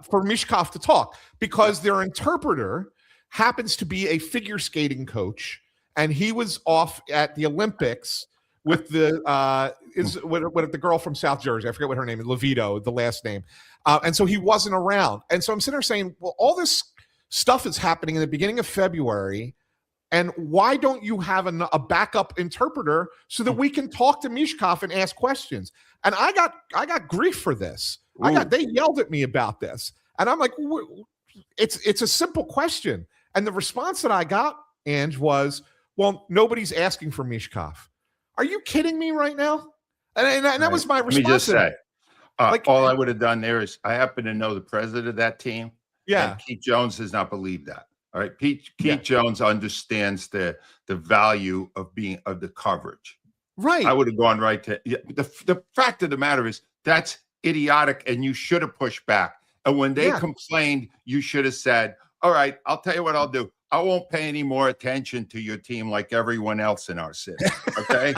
for Mishkov to talk, because their interpreter happens to be a figure skating coach. And he was off at the Olympics with the girl from South Jersey. I forget what her name is, Levito, the last name. And so he wasn't around. And so I'm sitting there saying, well, all this stuff is happening in the beginning of February. And why don't you have a backup interpreter so that we can talk to Mishkov and ask questions? And I got grief for this. They yelled at me about this. And I'm like, it's a simple question. And the response that I got, Ange, was, well, nobody's asking for Mishkov. Are you kidding me right now? And that was my response. Let me just say, all I would have done there is I happen to know the president of that team. Yeah. And Pete Jones does not believe that. All right. Pete Jones understands the value of the coverage. Right. I would have gone right to the fact of the matter is that's idiotic, and you should have pushed back. And when they complained, you should have said, all right, I'll tell you what I'll do. I won't pay any more attention to your team like everyone else in our city. Okay.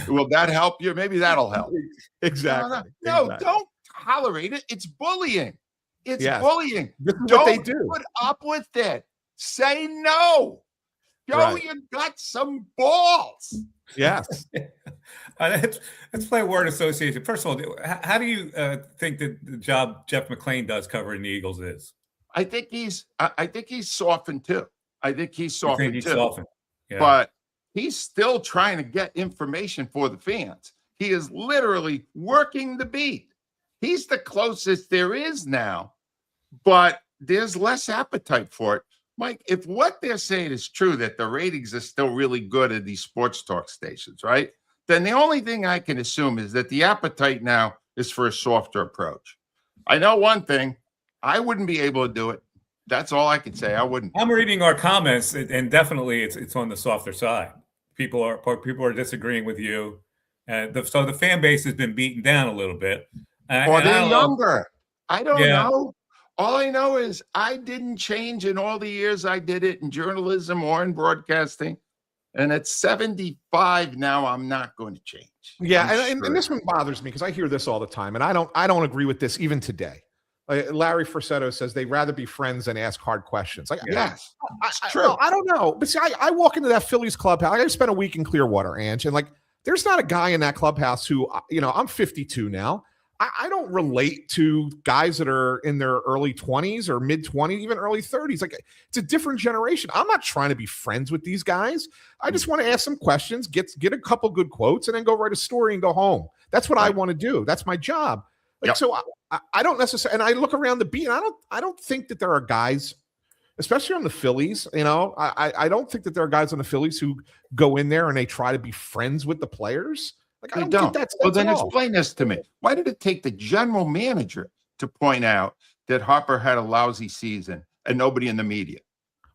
Will that help you? Maybe that'll help. Exactly. No, don't tolerate it. It's bullying. It's bullying. Don't they do. Put up with it. Say no. You got some balls. Yes. Let's play word association. First of all, how do you think that the job Jeff McClain does covering the Eagles is? I think he's softened too. Yeah. But he's still trying to get information for the fans. He is literally working the beat. He's the closest there is now, but there's less appetite for it. Mike, if what they're saying is true, that the ratings are still really good at these sports talk stations, right? Then the only thing I can assume is that the appetite now is for a softer approach. I know one thing. I wouldn't be able to do it. That's all I can say. I wouldn't. I'm reading our comments, and definitely it's on the softer side. People are disagreeing with you, so the fan base has been beaten down a little bit. Or they're younger. I don't know. All I know is I didn't change in all the years I did it in journalism or in broadcasting. And at 75 now, I'm not going to change. Yeah, and this one bothers me because I hear this all the time, and I don't agree with this even today. Larry Forsetto says they'd rather be friends than ask hard questions. Yes, it's true. I don't know, but see, I walk into that Phillies clubhouse. I spent a week in Clearwater, Ange, and there's not a guy in that clubhouse who, I'm 52 now. I don't relate to guys that are in their early 20s or mid 20s, even early 30s. It's a different generation. I'm not trying to be friends with these guys. I just want to ask some questions, get a couple good quotes, and then go write a story and go home. That's what I want to do. That's my job. So I don't necessarily, and I look around the beat, and I don't think that there are guys, especially on the Phillies, I don't think that there are guys on the Phillies who go in there and they try to be friends with the players. I don't get that. Well, then explain this to me. Why did it take the general manager to point out that Harper had a lousy season and nobody in the media?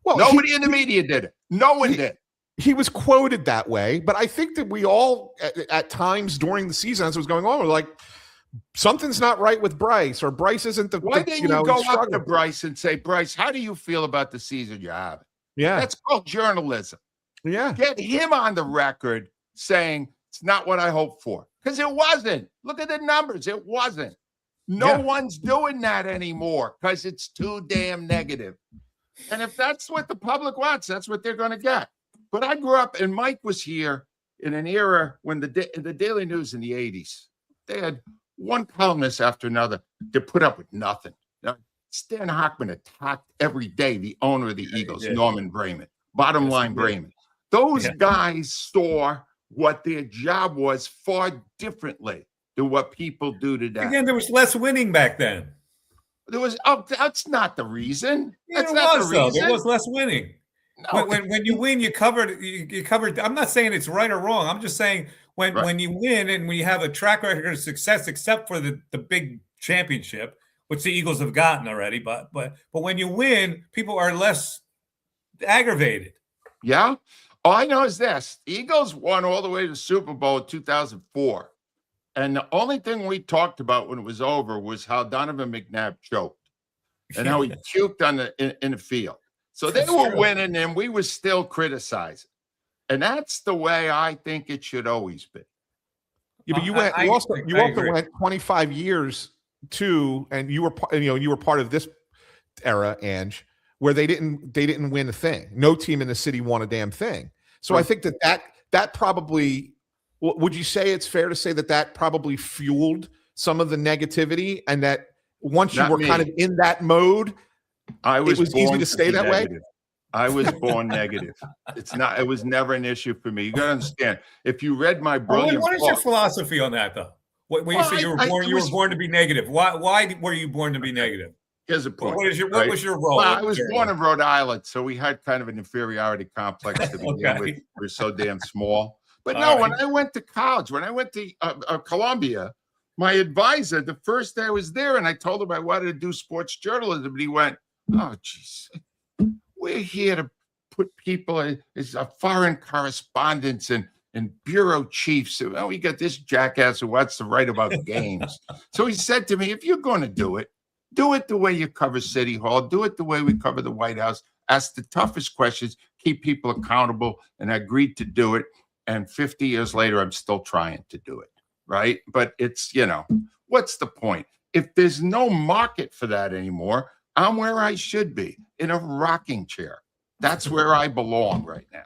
Well, nobody in the media did it. No one did. He was quoted that way, but I think that we all, at times during the season, as it was going on, were like, something's not right with Bryce, or Bryce isn't the. Why didn't you go up to Bryce and say, Bryce, how do you feel about the season you're having? Yeah, that's called journalism. Yeah, get him on the record saying it's not what I hoped for, because it wasn't. Look at the numbers; it wasn't. No one's doing that anymore because it's too damn negative. And if that's what the public wants, that's what they're going to get. But I grew up, and Mike was here in an era when the Daily News in the 80s, they had one columnist after another to put up with nothing. Stan Hochman attacked every day the owner of the Eagles, Norman Brayman, bottom line Brayman. Those guys saw what their job was far differently than what people do today. Again, there was less winning back then. There was, that's not the reason. Yeah, that's not the reason. There was less winning. No. When you win, you covered. I'm not saying it's right or wrong. I'm just saying when you win and when you have a track record of success, except for the big championship, which the Eagles have gotten already, but when you win, people are less aggravated. Yeah. All I know is this: the Eagles won all the way to the Super Bowl in 2004. And the only thing we talked about when it was over was how Donovan McNabb choked and how he puked in the field. So they were winning and we were still criticizing. And that's the way I think it should always be. Yeah, but you also went 25 years too, and you were part of this era, Ange, where they didn't win a thing. No team in the city won a damn thing. So I think that probably. Would you say it's fair to say that probably fueled some of the negativity, and that once you were kind of in that mode, it was easy to stay that way? I was born negative. It was never an issue for me. You got to understand. If you read my brilliant what is your philosophy on that, though? When you say you were born to be negative, why were you born to be negative? Here's a point. What was your role? Well, I was born in Rhode Island, so we had kind of an inferiority complex to begin with. We're so damn small. But no, when I went to college, when I went to Columbia, my advisor, the first day I was there, and I told him I wanted to do sports journalism, and he went, "Oh, geez, we're here to put people as foreign correspondents and bureau chiefs. So, we got this jackass who wants to write about games." So he said to me, "If you're going to do it the way you cover City Hall, do it the way we cover the White House, ask the toughest questions, keep people accountable," and I agreed to do it. And 50 years later, I'm still trying to do it, right? But it's, what's the point? If there's no market for that anymore, I'm where I should be, in a rocking chair. That's where I belong right now.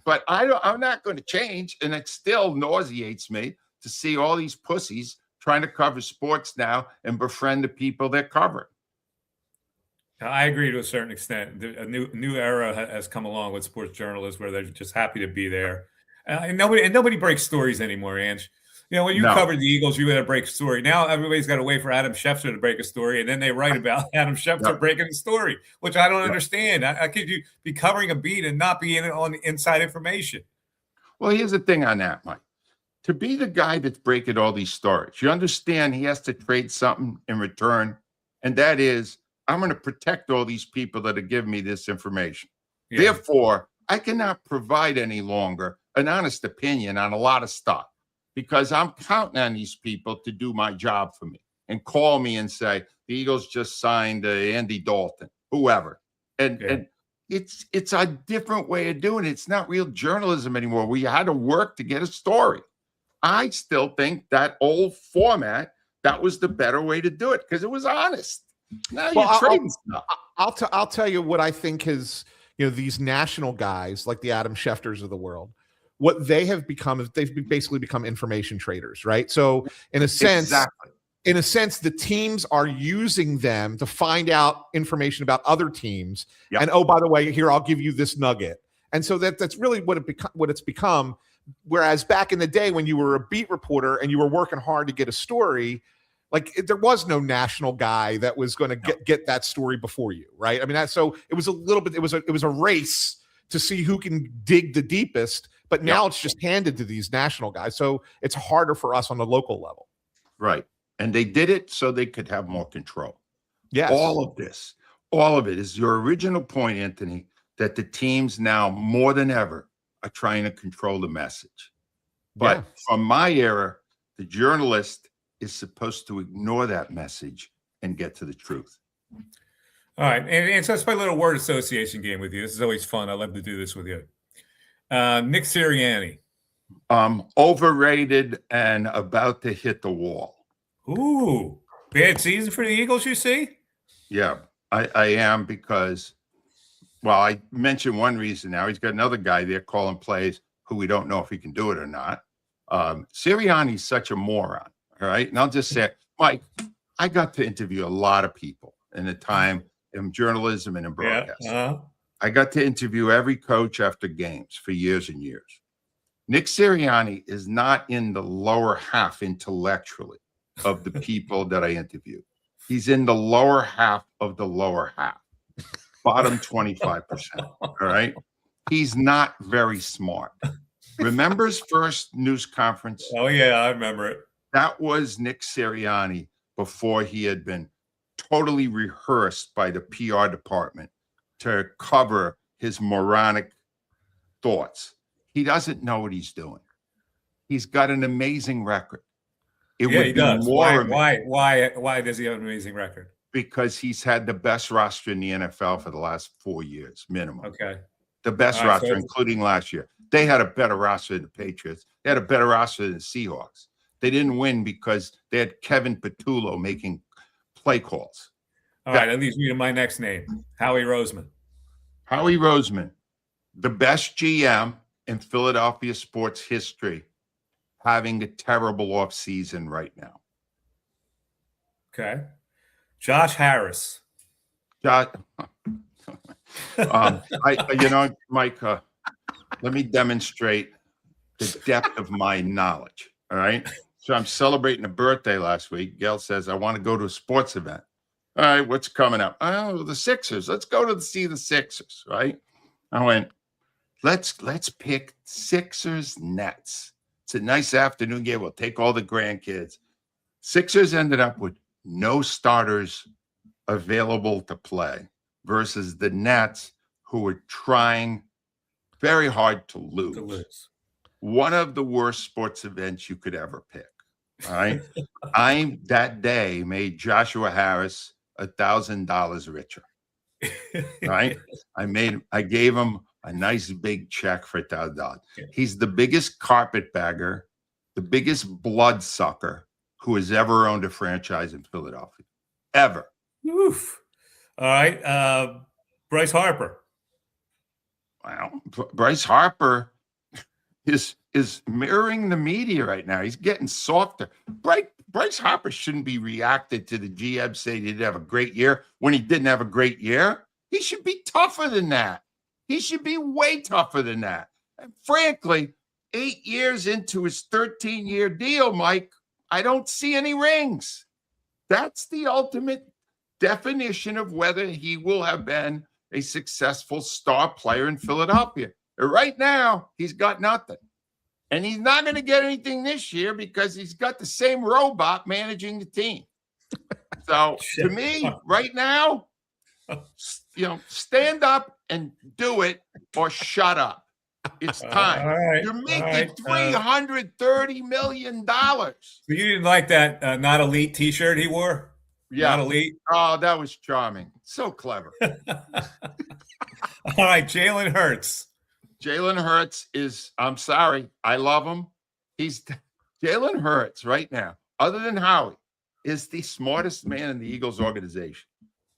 But I'm not going to change, and it still nauseates me to see all these pussies trying to cover sports now and befriend the people they're covering. I agree to a certain extent. A new era has come along with sports journalists where they're just happy to be there. And nobody breaks stories anymore, Ange. When you covered the Eagles, you had to break a story. Now everybody's got to wait for Adam Schefter to break a story, and then they write about Adam Schefter breaking a story, which I don't understand. How could you be covering a beat and not be in on inside information? Well, here's the thing on that, Mike. To be the guy that's breaking all these stories, you understand he has to trade something in return, and that is, I'm going to protect all these people that are giving me this information. Yeah. Therefore, I cannot provide any longer an honest opinion on a lot of stuff because I'm counting on these people to do my job for me. and call me and say the Eagles just signed Andy Dalton, whoever, and it's a different way of doing it. It's not real journalism anymore. We had to work to get a story. I still think that old format, that was the better way to do it because it was honest. Now you're trading stuff. I'll tell you what I think has, these national guys like the Adam Schefters of the world, what they have become is they've basically become information traders, right? So in a sense, the teams are using them to find out information about other teams. Yep. And oh, by the way, here, I'll give you this nugget. And so that's really what it's become. Whereas back in the day when you were a beat reporter and you were working hard to get a story, there was no national guy that was going to get that story before you, right? I mean, so it was a little bit, it was a race to see who can dig the deepest, but now it's just handed to these national guys. So it's harder for us on the local level. Right. And they did it so they could have more control. Yes. All of it is your original point, Anthony, that the teams now more than ever are trying to control the message. But from my era, the journalist is supposed to ignore that message and get to the truth. All right. And so let's play a little word association game with you. This is always fun. I love to do this with you. Nick Sirianni. Overrated and about to hit the wall. Ooh, bad season for the Eagles, you see? Yeah, I am because, I mentioned one reason now. He's got another guy there calling plays who we don't know if he can do it or not. Sirianni's such a moron, all right? And I'll just say, Mike, I got to interview a lot of people in the time in journalism and in broadcasting. I got to interview every coach after games for years and years. Nick Sirianni is not in the lower half intellectually of the people that I interviewed. He's in the lower half of the lower half, bottom 25%. All right. He's not very smart. Remember his first news conference? Oh, yeah, I remember it. That was Nick Sirianni before he had been totally rehearsed by the PR department to cover his moronic thoughts. He doesn't know what he's doing. He's got an amazing record. He does. Why does he have an amazing record? Because he's had the best roster in the NFL for the last 4 years, minimum. Okay. The best roster, including last year. They had a better roster than the Patriots. They had a better roster than the Seahawks. They didn't win because they had Kevin Patullo making play calls. All right, that leads me to my next name, Howie Roseman. Howie Roseman, the best GM in Philadelphia sports history, having a terrible offseason right now. Okay. Josh Harris. Mike, let me demonstrate the depth of my knowledge. All right. So I'm celebrating a birthday last week. Gail says, I want to go to a sports event. All right, what's coming up? Oh, the Sixers. Let's go to see the Sixers, right? I went, let's pick Sixers Nets. It's a nice afternoon game. We'll take all the grandkids. Sixers ended up with no starters available to play versus the Nets, who were trying very hard to lose. One of the worst sports events you could ever pick. All right. I that day made Joshua Harris $1,000 richer. Right. I gave him a nice big check for $1,000. He's the biggest carpetbagger, the biggest bloodsucker who has ever owned a franchise in Philadelphia. Ever. Oof. All right. Bryce Harper. Wow. Bryce Harper is mirroring the media right now. He's getting softer. Bryce Harper shouldn't be reacted to the GM saying he didn't have a great year when he didn't have a great year. He should be tougher than that. He should be way tougher than that. And frankly, 8 years into his 13-year deal, Mike, I don't see any rings. That's the ultimate definition of whether he will have been a successful star player in Philadelphia. Right now, he's got nothing. And he's not going to get anything this year because he's got the same robot managing the team. So to me, right now, stand up and do it or shut up. It's time. All right, You're all making right. $330 million. So you didn't like that not elite T-shirt he wore? Yeah. Not elite. Oh, that was charming. So clever. All right, Jalen Hurts. Jalen Hurts is, I'm sorry, I love him. Jalen Hurts right now, other than Howie, is the smartest man in the Eagles organization.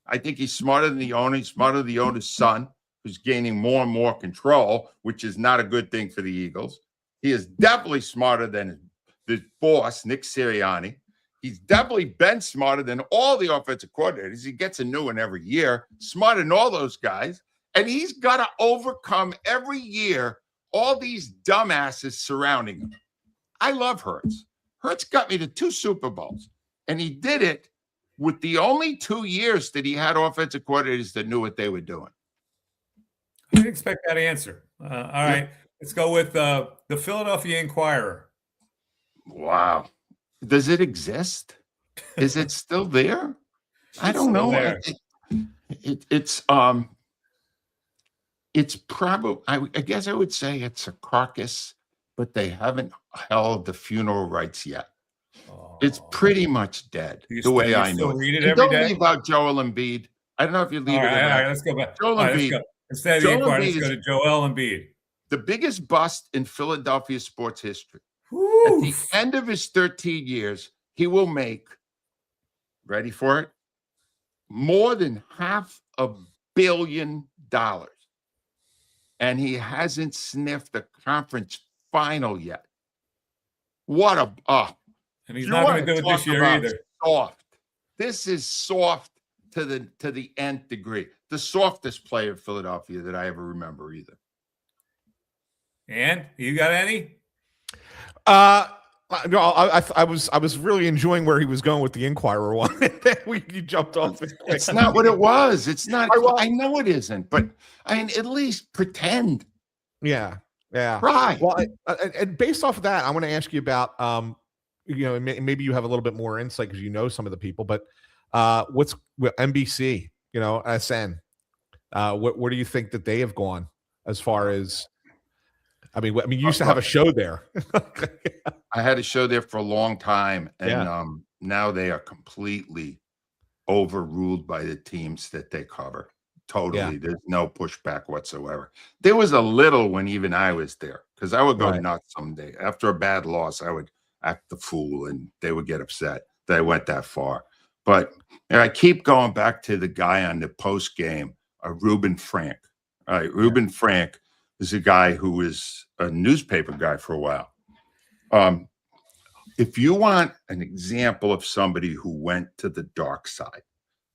I think he's smarter than the owner. He's smarter than the owner's son, who's gaining more and more control, which is not a good thing for the Eagles. He is definitely smarter than the boss, Nick Sirianni. He's definitely been smarter than all the offensive coordinators. He gets a new one every year, smarter than all those guys. And he's got to overcome every year all these dumbasses surrounding him. I love Hurts. Hurts got me to 2 Super Bowls, and he did it with the only 2 years that he had offensive coordinators that knew what they were doing. I didn't expect that answer. All right, let's go with the Philadelphia Inquirer. Wow. Does it exist? Is it still there? I don't know. It's probably, I guess I would say it's a carcass, but they haven't held the funeral rites yet. It's pretty much dead, the way I know it. Read it And every don't day? leave out Joel Embiid. I don't know if you leave All it. right, all right, let's go back. Joel All right, let's Embiid. go. Instead of the Joel Inquirer, let's Embiid go to Joel Embiid. The biggest bust in Philadelphia sports history. Woo. At the end of his 13 years, he will make, ready for it, more than $500 million. And he hasn't sniffed a conference final yet. What a and he's not going to do it this year either. Soft. This is soft to the nth degree. The softest player in Philadelphia that I ever remember either. And you got any? No, I was really enjoying where he was going with the Inquirer one. You jumped off. It's not what it was. It's not. I know it isn't, but I mean, at least pretend. Yeah. Right. Well, and based off of that, I want to ask you about, maybe you have a little bit more insight because you know some of the people, but what's with NBC, SN? Where do you think that they have gone as far as? I mean, you used to have a show there. I had a show there for a long time, and now they are completely overruled by the teams that they cover. Totally. Yeah. There's no pushback whatsoever. There was a little when even I was there, because I would go nuts someday. After a bad loss, I would act the fool, and they would get upset that I went that far. But I keep going back to the guy on the post game, Reuben Frank. All right, Reuben Frank is a guy who was a newspaper guy for a while. If you want an example of somebody who went to the dark side,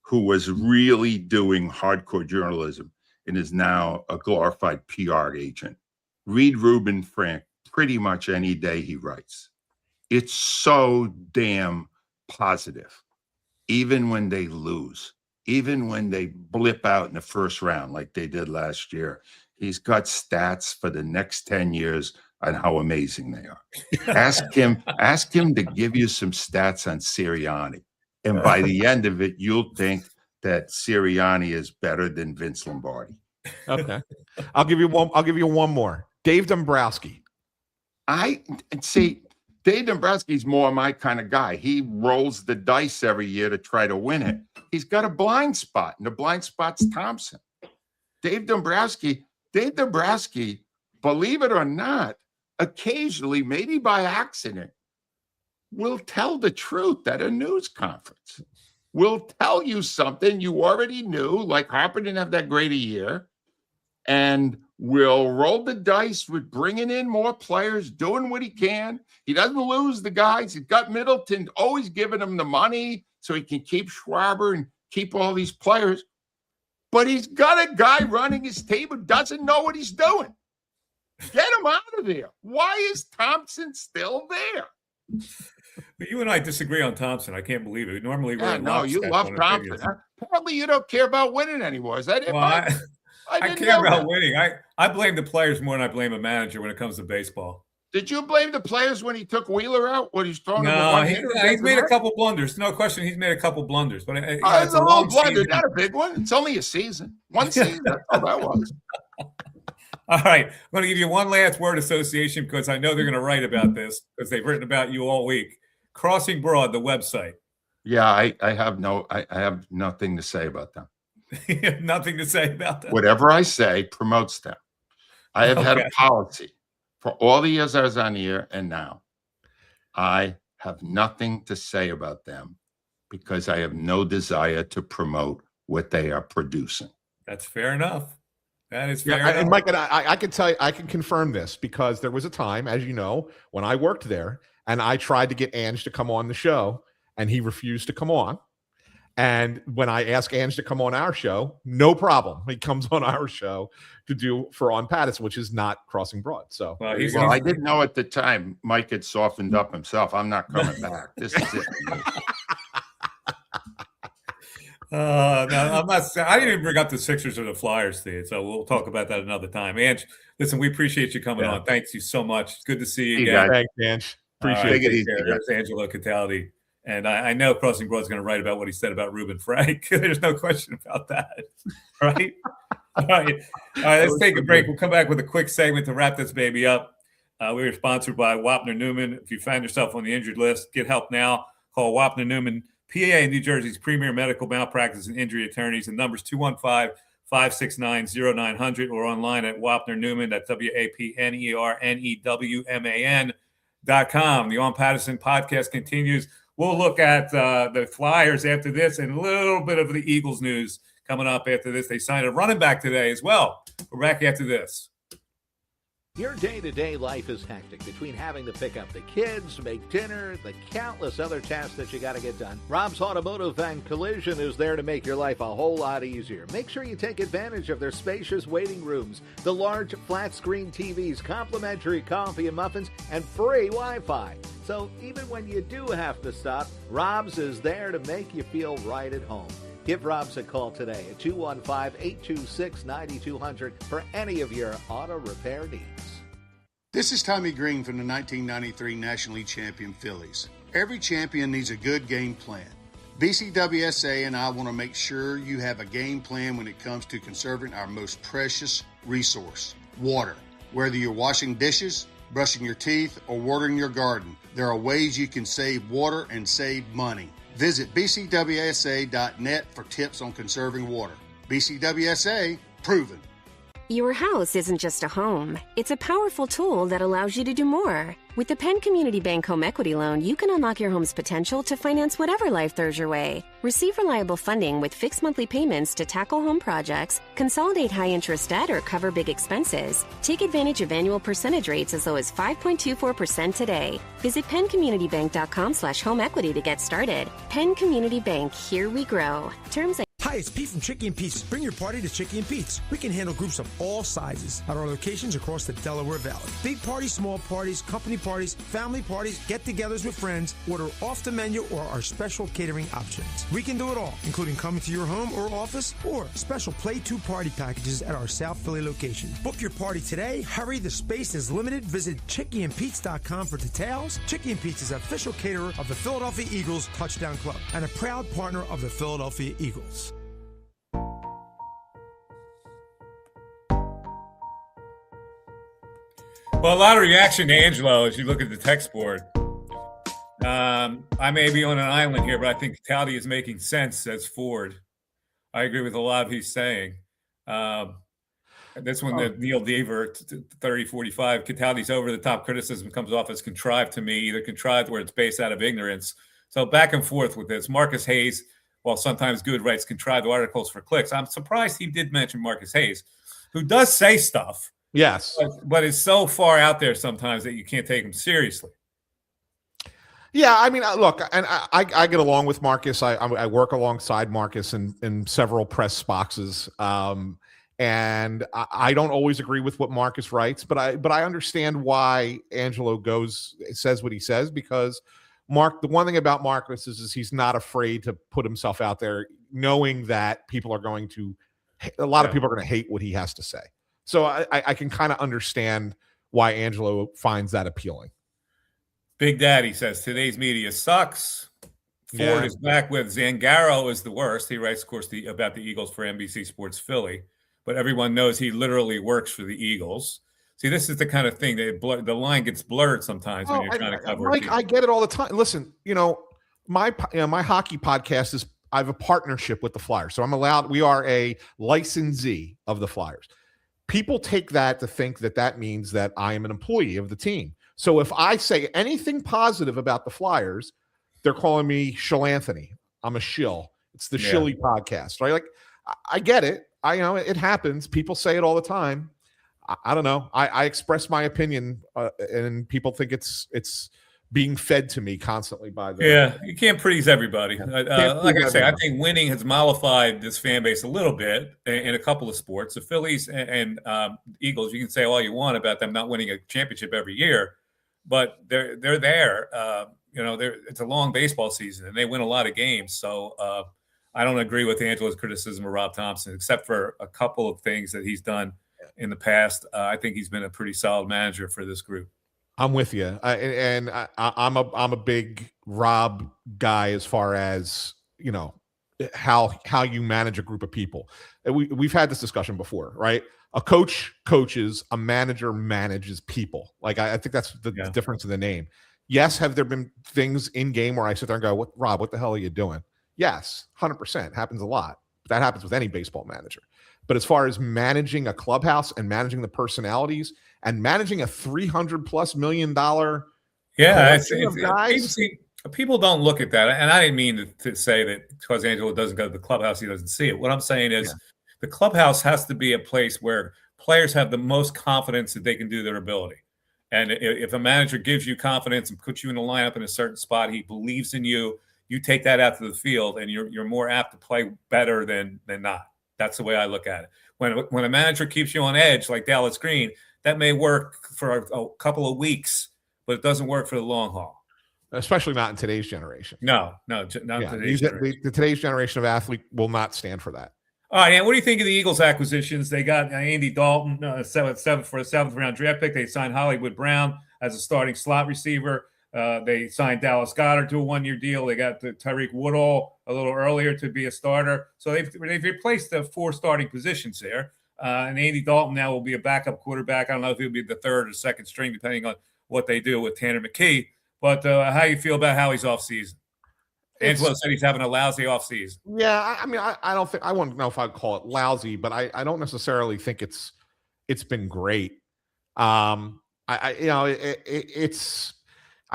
who was really doing hardcore journalism and is now a glorified PR agent, read Reuben Frank pretty much any day he writes. It's so damn positive, even when they lose, even when they blip out in the first round like they did last year. He's got stats for the next 10 years on how amazing they are. Ask him to give you some stats on Sirianni. And by the end of it, you'll think that Sirianni is better than Vince Lombardi. Okay. I'll give you one more. Dave Dombrowski. Dave Dombrowski's more my kind of guy. He rolls the dice every year to try to win it. He's got a blind spot, and the blind spot's Thompson. Dave Dombrowski, believe it or not, occasionally, maybe by accident, will tell the truth at a news conference. Will tell you something you already knew, like Harper didn't have that great a year, and will roll the dice with bringing in more players, doing what he can. He doesn't lose the guys. He's got Middleton always giving him the money so he can keep Schwarber and keep all these players. But he's got a guy running his team who doesn't know what he's doing. Get him out of there. Why is Thompson still there? But you and I disagree on Thompson. I can't believe it. Normally, you love Thompson. Apparently, you don't care about winning anymore. Is that it? Well, I care about winning. I blame the players more than I blame a manager when it comes to baseball. Did you blame the players when he took Wheeler out? When he's throwing? No, he's made a couple blunders. No question, he's made a couple blunders. But it's a long blunder, not a big one. It's only a season. One season. That's all that was. All right. I'm going to give you one last word association because I know they're going to write about this because they've written about you all week. Crossing Broad, the website. Yeah, I have nothing to say about them. Nothing to say about that. Whatever I say promotes them. I have had a policy for all the years I was on the air and now. I have nothing to say about them because I have no desire to promote what they are producing. That's fair enough. That is fair enough. And Mike, and I can tell you, I can confirm this because there was a time, as you know, when I worked there and I tried to get Ange to come on the show and he refused to come on. And when I asked Ange to come on our show, no problem. He comes on our show to do for On Pattison, which is not Crossing Broad. So, well, I didn't know at the time Mike had softened up himself. I'm not coming back. This is it. No, I'm not. I didn't even bring up the Sixers or the Flyers, Steve. So we'll talk about that another time. Ange, listen, we appreciate you coming on. Thanks you so much. It's good to see you again. Thanks, Ange. Appreciate it. There's Angelo Cataldi. And I know Crossing Broad's going to write about what he said about Ruben Frank. There's no question about that. Right? All right. Let's take a break. We'll come back with a quick segment to wrap this baby up. We are sponsored by Wapner Newman. If you find yourself on the injured list, get help now. Call Wapner Newman, PA, New Jersey's premier medical malpractice and injury attorneys. The number's 215-569-0900 or online at Wapner Newman. That's WAPNERNEWMAN.com. The On Pattison podcast continues. We'll look at the Flyers after this and a little bit of the Eagles news coming up after this. They signed a running back today as well. We're back after this. Your day-to-day life is hectic between having to pick up the kids, make dinner, the countless other tasks that you got to get done. Rob's Automotive and Collision is there to make your life a whole lot easier. Make sure you take advantage of their spacious waiting rooms, the large flat-screen TVs, complimentary coffee and muffins, and free Wi-Fi. So even when you do have to stop, Rob's is there to make you feel right at home. Give Rob's a call today at 215-826-9200 for any of your auto repair needs. This is Tommy Green from the 1993 National League champion Phillies. Every champion needs a good game plan. BCWSA and I want to make sure you have a game plan when it comes to conserving our most precious resource, water. Whether you're washing dishes, brushing your teeth, or watering your garden, there are ways you can save water and save money. Visit bcwsa.net for tips on conserving water. BCWSA, proven. Your house isn't just a home. It's a powerful tool that allows you to do more. With the Penn Community Bank Home Equity Loan, you can unlock your home's potential to finance whatever life throws your way. Receive reliable funding with fixed monthly payments to tackle home projects, consolidate high-interest debt, or cover big expenses. Take advantage of annual percentage rates as low as 5.24% today. Visit PennCommunityBank.com/home equity to get started. Penn Community Bank, here we grow. Terms and Hi, it's Pete from Chicky and Pete's. Bring your party to Chicky and Pete's. We can handle groups of all sizes at our locations across the Delaware Valley. Big parties, small parties, company parties, family parties, get-togethers with friends. Order off the menu or our special catering options. We can do it all, including coming to your home or office or special Play 2 party packages at our South Philly location. Book your party today. Hurry, the space is limited. Visit chickyandpete's.com for details. Chicky and Pete's is official caterer of the Philadelphia Eagles Touchdown Club and a proud partner of the Philadelphia Eagles. Well, a lot of reaction to Angelo as you look at the text board. I may be on an island here, but I think Cataldi is making sense, says Ford. I agree with a lot of he's saying. This one, the Neil Deaver, 3045, Cataldi's over-the-top criticism comes off as contrived to me, either contrived where it's based out of ignorance. So back and forth with this. Marcus Hayes, while sometimes good, writes contrived articles for clicks. I'm surprised he did mention Marcus Hayes, who does say stuff. Yes. But it's so far out there sometimes that you can't take him seriously. Yeah, I mean, look, and I get along with Marcus. I work alongside Marcus in several press boxes, and I don't always agree with what Marcus writes, but I understand why Angelo says what he says, because the one thing about Marcus is he's not afraid to put himself out there, knowing that a lot of people are going to hate what he has to say. So I can kind of understand why Angelo finds that appealing. Big Daddy says, today's media sucks. Ford is back with Zangaro is the worst. He writes, of course, about the Eagles for NBC Sports Philly. but everyone knows he literally works for the Eagles. See, this is the kind of thing that the line gets blurred sometimes when you're trying to cover. Mike, I get it all the time. Listen, my hockey podcast is, I have a partnership with the Flyers, so we are a licensee of the Flyers. People take that to think that means that I am an employee of the team. So if I say anything positive about the Flyers, they're calling me Shill Anthony. I'm a shill. It's the Shilly podcast, right? Like, I get it. It happens. People say it all the time. I don't know. I express my opinion, and people think it's being fed to me constantly by the. Yeah, you can't please everybody. Like I say, I think winning has mollified this fan base a little bit in a couple of sports. The Phillies and Eagles, you can say all you want about them not winning a championship every year, but they're there. It's a long baseball season, and they win a lot of games. So I don't agree with Angelo's criticism of Rob Thompson, except for a couple of things that he's done in the past. I think he's been a pretty solid manager for this group. I'm with you, I'm a big Rob guy as far as how you manage a group of people. We've had this discussion before, right? A coach coaches, a manager manages people. Like I think that's the difference in the name. Yes, have there been things in game where I sit there and go, Rob, what the hell are you doing? Yes, 100%. Happens a lot. That happens with any baseball manager. But as far as managing a clubhouse and managing the personalities and managing a $300+ million guys, people don't look at that. And I didn't mean to say that because Angelo doesn't go to the clubhouse, he doesn't see it. What I'm saying is the clubhouse has to be a place where players have the most confidence that they can do their ability. And if a manager gives you confidence and puts you in the lineup in a certain spot, he believes in you, you take that out to the field and you're more apt to play better than not. That's the way I look at it. When a manager keeps you on edge like Dallas Green, that may work for a couple of weeks, but it doesn't work for the long haul. Especially not in today's generation. No, not today's generation. Today's generation of athlete will not stand for that. All right, and what do you think of the Eagles acquisitions? They got Andy Dalton, seventh for a 7th round draft pick. They signed Hollywood Brown as a starting slot receiver. They signed Dallas Goedert to a 1-year deal. They got Tyreek Woodall a little earlier to be a starter. So they've replaced the 4 starting positions there. And Andy Dalton now will be a backup quarterback. I don't know if he'll be the 3rd or 2nd string, depending on what they do with Tanner McKee. But how you feel about Howie's offseason? Angelo said he's having a lousy offseason. Yeah, I mean, I don't think, I wouldn't know if I'd call it lousy, but I don't necessarily think it's been great. I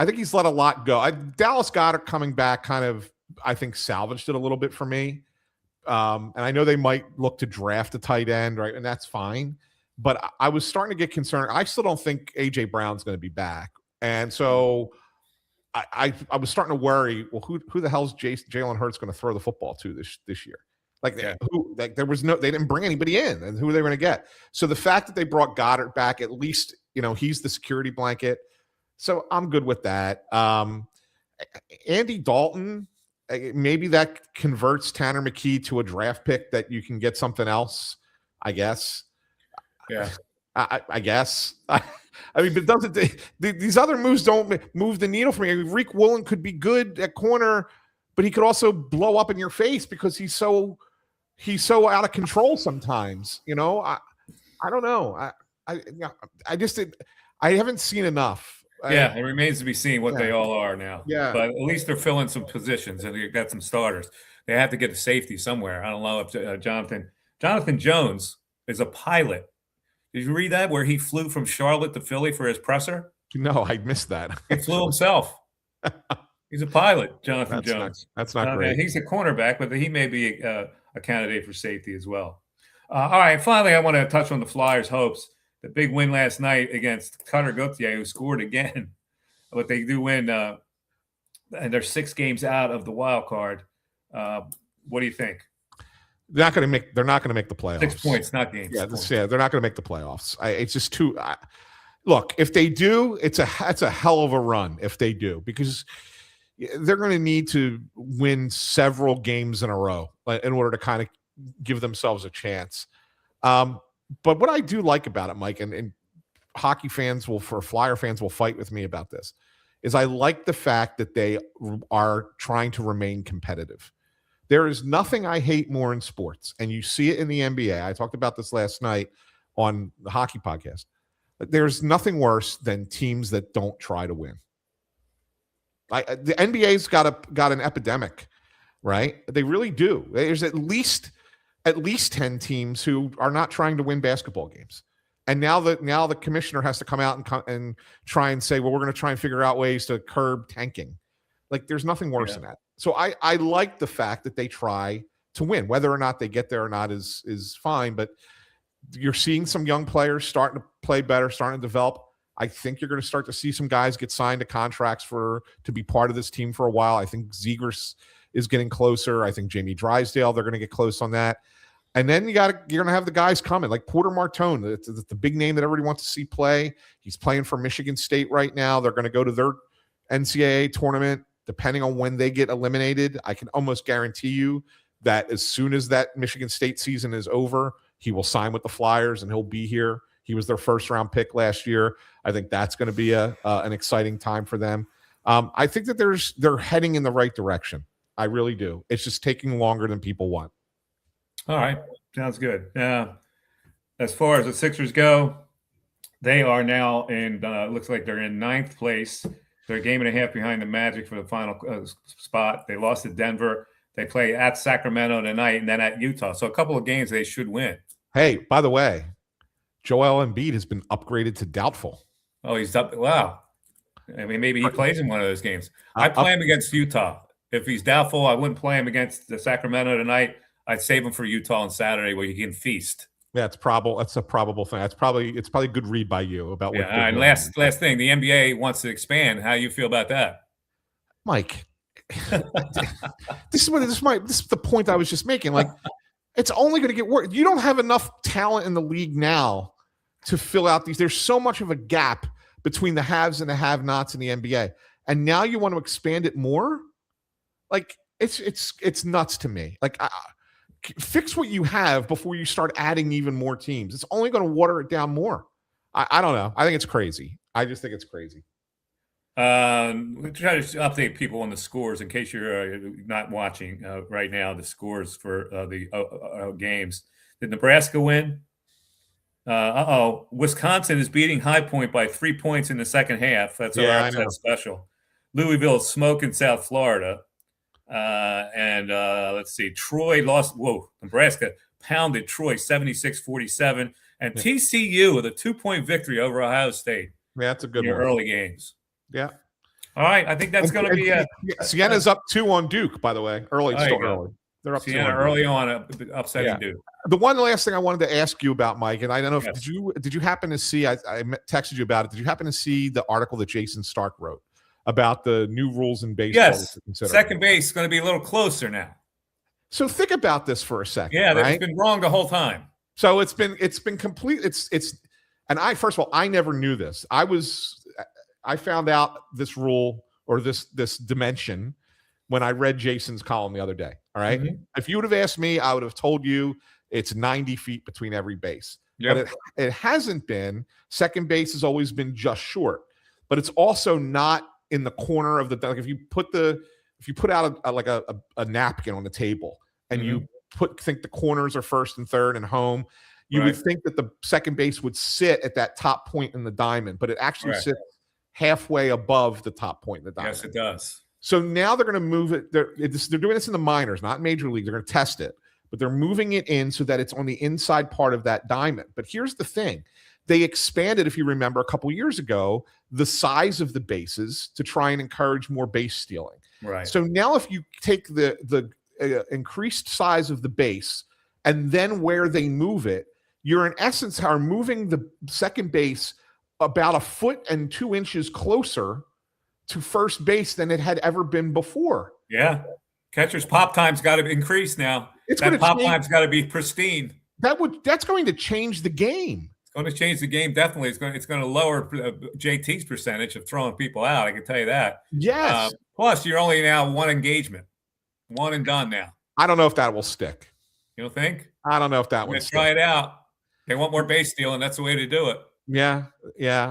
think he's let a lot go. Dallas Goedert coming back kind of, I think, salvaged it a little bit for me. And I know they might look to draft a tight end, right? And that's fine. But I was starting to get concerned. I still don't think A.J. Brown's going to be back. And so I was starting to worry, well, who the hell's Jalen Hurts going to throw the football to this year? They didn't bring anybody in, and who are they going to get? So the fact that they brought Goddard back, at least, he's the security blanket. So I'm good with that. Andy Dalton, maybe that converts Tanner McKee to a draft pick that you can get something else, I guess. Yeah. I guess. I mean, but doesn't these other moves don't move the needle for me? I mean, Reek Woolen could be good at corner, but he could also blow up in your face because he's so out of control sometimes. I don't know. I haven't seen enough. Yeah, it remains to be seen what they all are now. Yeah. But at least they're filling some positions and they got some starters. They have to get a safety somewhere. I don't know if Jonathan Jones is a pilot. Did you read that where he flew from Charlotte to Philly for his presser? No, I missed that. He flew himself. He's a pilot, Jonathan Jones. That's not great. He's a cornerback, but he may be a candidate for safety as well. All right, finally, I want to touch on the Flyers' hopes. The big win last night against Cutter Gauthier, who scored again. But they do win, and they're 6 games out of the wild card. What do you think? They're not going to make the playoffs. 6 points, not games. Yeah, they're not going to make the playoffs. It's just too. Look, if they do, it's a hell of a run. If they do, because they're going to need to win several games in a row in order to kind of give themselves a chance. But what I do like about it, Mike, and hockey fans Flyer fans will fight with me about this, is I like the fact that they are trying to remain competitive. There is nothing I hate more in sports, and you see it in the NBA. I talked about this last night on the hockey podcast. There's nothing worse than teams that don't try to win. The NBA's got an epidemic, right? They really do. There's at least 10 teams who are not trying to win basketball games. And now the commissioner has to come out and try and say, well, we're going to try and figure out ways to curb tanking. Like, there's nothing worse than that. So I like the fact that they try to win. Whether or not they get there or not is fine. But you're seeing some young players starting to play better, starting to develop. I think you're going to start to see some guys get signed to contracts to be part of this team for a while. I think Zegers is getting closer. I think Jamie Drysdale, they're going to get close on that. And then you're going to have the guys coming, like Porter Martone, the big name that everybody wants to see play. He's playing for Michigan State right now. They're going to go to their NCAA tournament. Depending on when they get eliminated, I can almost guarantee you that as soon as that Michigan State season is over, he will sign with the Flyers and he'll be here. He was their first-round pick last year. I think that's going to be an exciting time for them. I think that they're heading in the right direction. I really do. It's just taking longer than people want. All right. Sounds good. As far as the Sixers go, they are now in looks like they're in 9th place. They're a game and a half behind the Magic for the final spot. They lost to Denver. They play at Sacramento tonight and then at Utah. So a couple of games they should win. Hey, by the way, Joel Embiid has been upgraded to doubtful. Oh, he's up. Wow. I mean, maybe he plays in one of those games. I play him against Utah. If he's doubtful, I wouldn't play him against the Sacramento tonight. I'd save him for Utah on Saturday where you can feast. Yeah, it's probable. That's a probable thing. It's probably a good read by you about what. Yeah. All right. Last thing, the NBA wants to expand. How do you feel about that, Mike? This is the point I was just making. Like, it's only going to get worse. You don't have enough talent in the league now to fill out these. There's so much of a gap between the haves and the have-nots in the NBA, and now you want to expand it more. Like, it's nuts to me. Like, fix what you have before you start adding even more teams. It's only going to water it down more. I don't know. I think it's crazy. I just think it's crazy. We try to update people on the scores in case you're not watching right now. The scores for the games. Did Nebraska win? Wisconsin is beating High Point by 3 points in the second half. That's our upset special. Louisville is smoking South Florida. And let's see. Troy lost. Nebraska pounded Troy 76-47. And TCU with a 2-point victory over Ohio State. Yeah, that's a good one. Early games. Yeah. All right. I think that's going to be Siena's up 2 on Duke, by the way. Early. They're up Siena early on, upsetting Duke. The one last thing I wanted to ask you about, Mike, and I don't know if did you happen to see? I texted you about it. Did you happen to see the article that Jason Stark wrote about the new rules in baseball? Yes. Second base is going to be a little closer now. So think about this for a second. Yeah, right? It's been wrong the whole time. So it's been complete. And first of all, I never knew this. I found out this rule or this dimension when I read Jason's column the other day. All right. Mm-hmm. If you would have asked me, I would have told you it's 90 feet between every base. Yep. But it hasn't been. Second base has always been just short, but it's also not in the corner of the, like if you put out a napkin on the table and you think the corners are first and third and home, you would think that the second base would sit at that top point in the diamond, but it actually sits halfway above the top point in the diamond. Yes, it does. So now they're going to move it. They're doing this in the minors, not major league. They're going to test it, but they're moving it in so that it's on the inside part of that diamond. But here's the thing. They expanded, if you remember, a couple years ago, the size of the bases to try and encourage more base stealing. Right. So now if you take the increased size of the base and then where they move it, you're in essence are moving the second base about 1.2 inches closer to first base than it had ever been before. Yeah. Catcher's pop time's got to increase now. Pop time's got to be pristine. That's going to change the game. It's going to change the game, definitely. It's going to lower JT's percentage of throwing people out, I can tell you that. Yes. Plus, you're only now one engagement. One and done now. I don't know if that will stick. You don't think? I don't know if that will stick. Try it out. They want more base stealing. That's the way to do it. Yeah.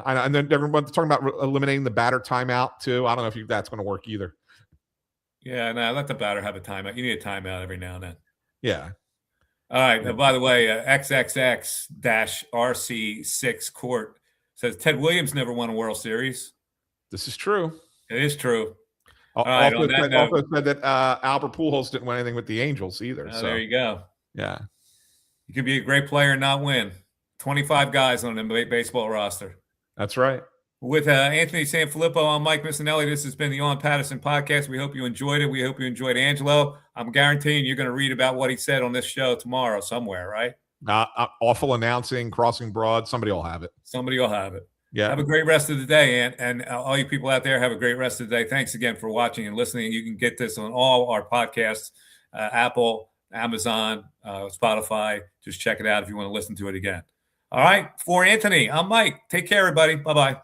And then everyone's talking about eliminating the batter timeout too. I don't know if that's going to work either. Yeah, no, let the batter have a timeout. You need a timeout every now and then. Yeah. All right. Now, by the way, XXX-RC6 Court says Ted Williams never won a World Series. This is true. It is true. Also said that Albert Pujols didn't win anything with the Angels either. So there you go. Yeah. You could be a great player and not win. 25 guys on a baseball roster. That's right. With Anthony Sanfilippo, I'm Mike Missinelli. This has been the On Pattison Podcast. We hope you enjoyed it. We hope you enjoyed Angelo. I'm guaranteeing you're going to read about what he said on this show tomorrow somewhere, right? Awful announcing, crossing broad. Somebody will have it. Somebody will have it. Yeah. Have a great rest of the day. And all you people out there, have a great rest of the day. Thanks again for watching and listening. You can get this on all our podcasts, Apple, Amazon, Spotify. Just check it out if you want to listen to it again. All right. For Anthony, I'm Mike. Take care, everybody. Bye-bye.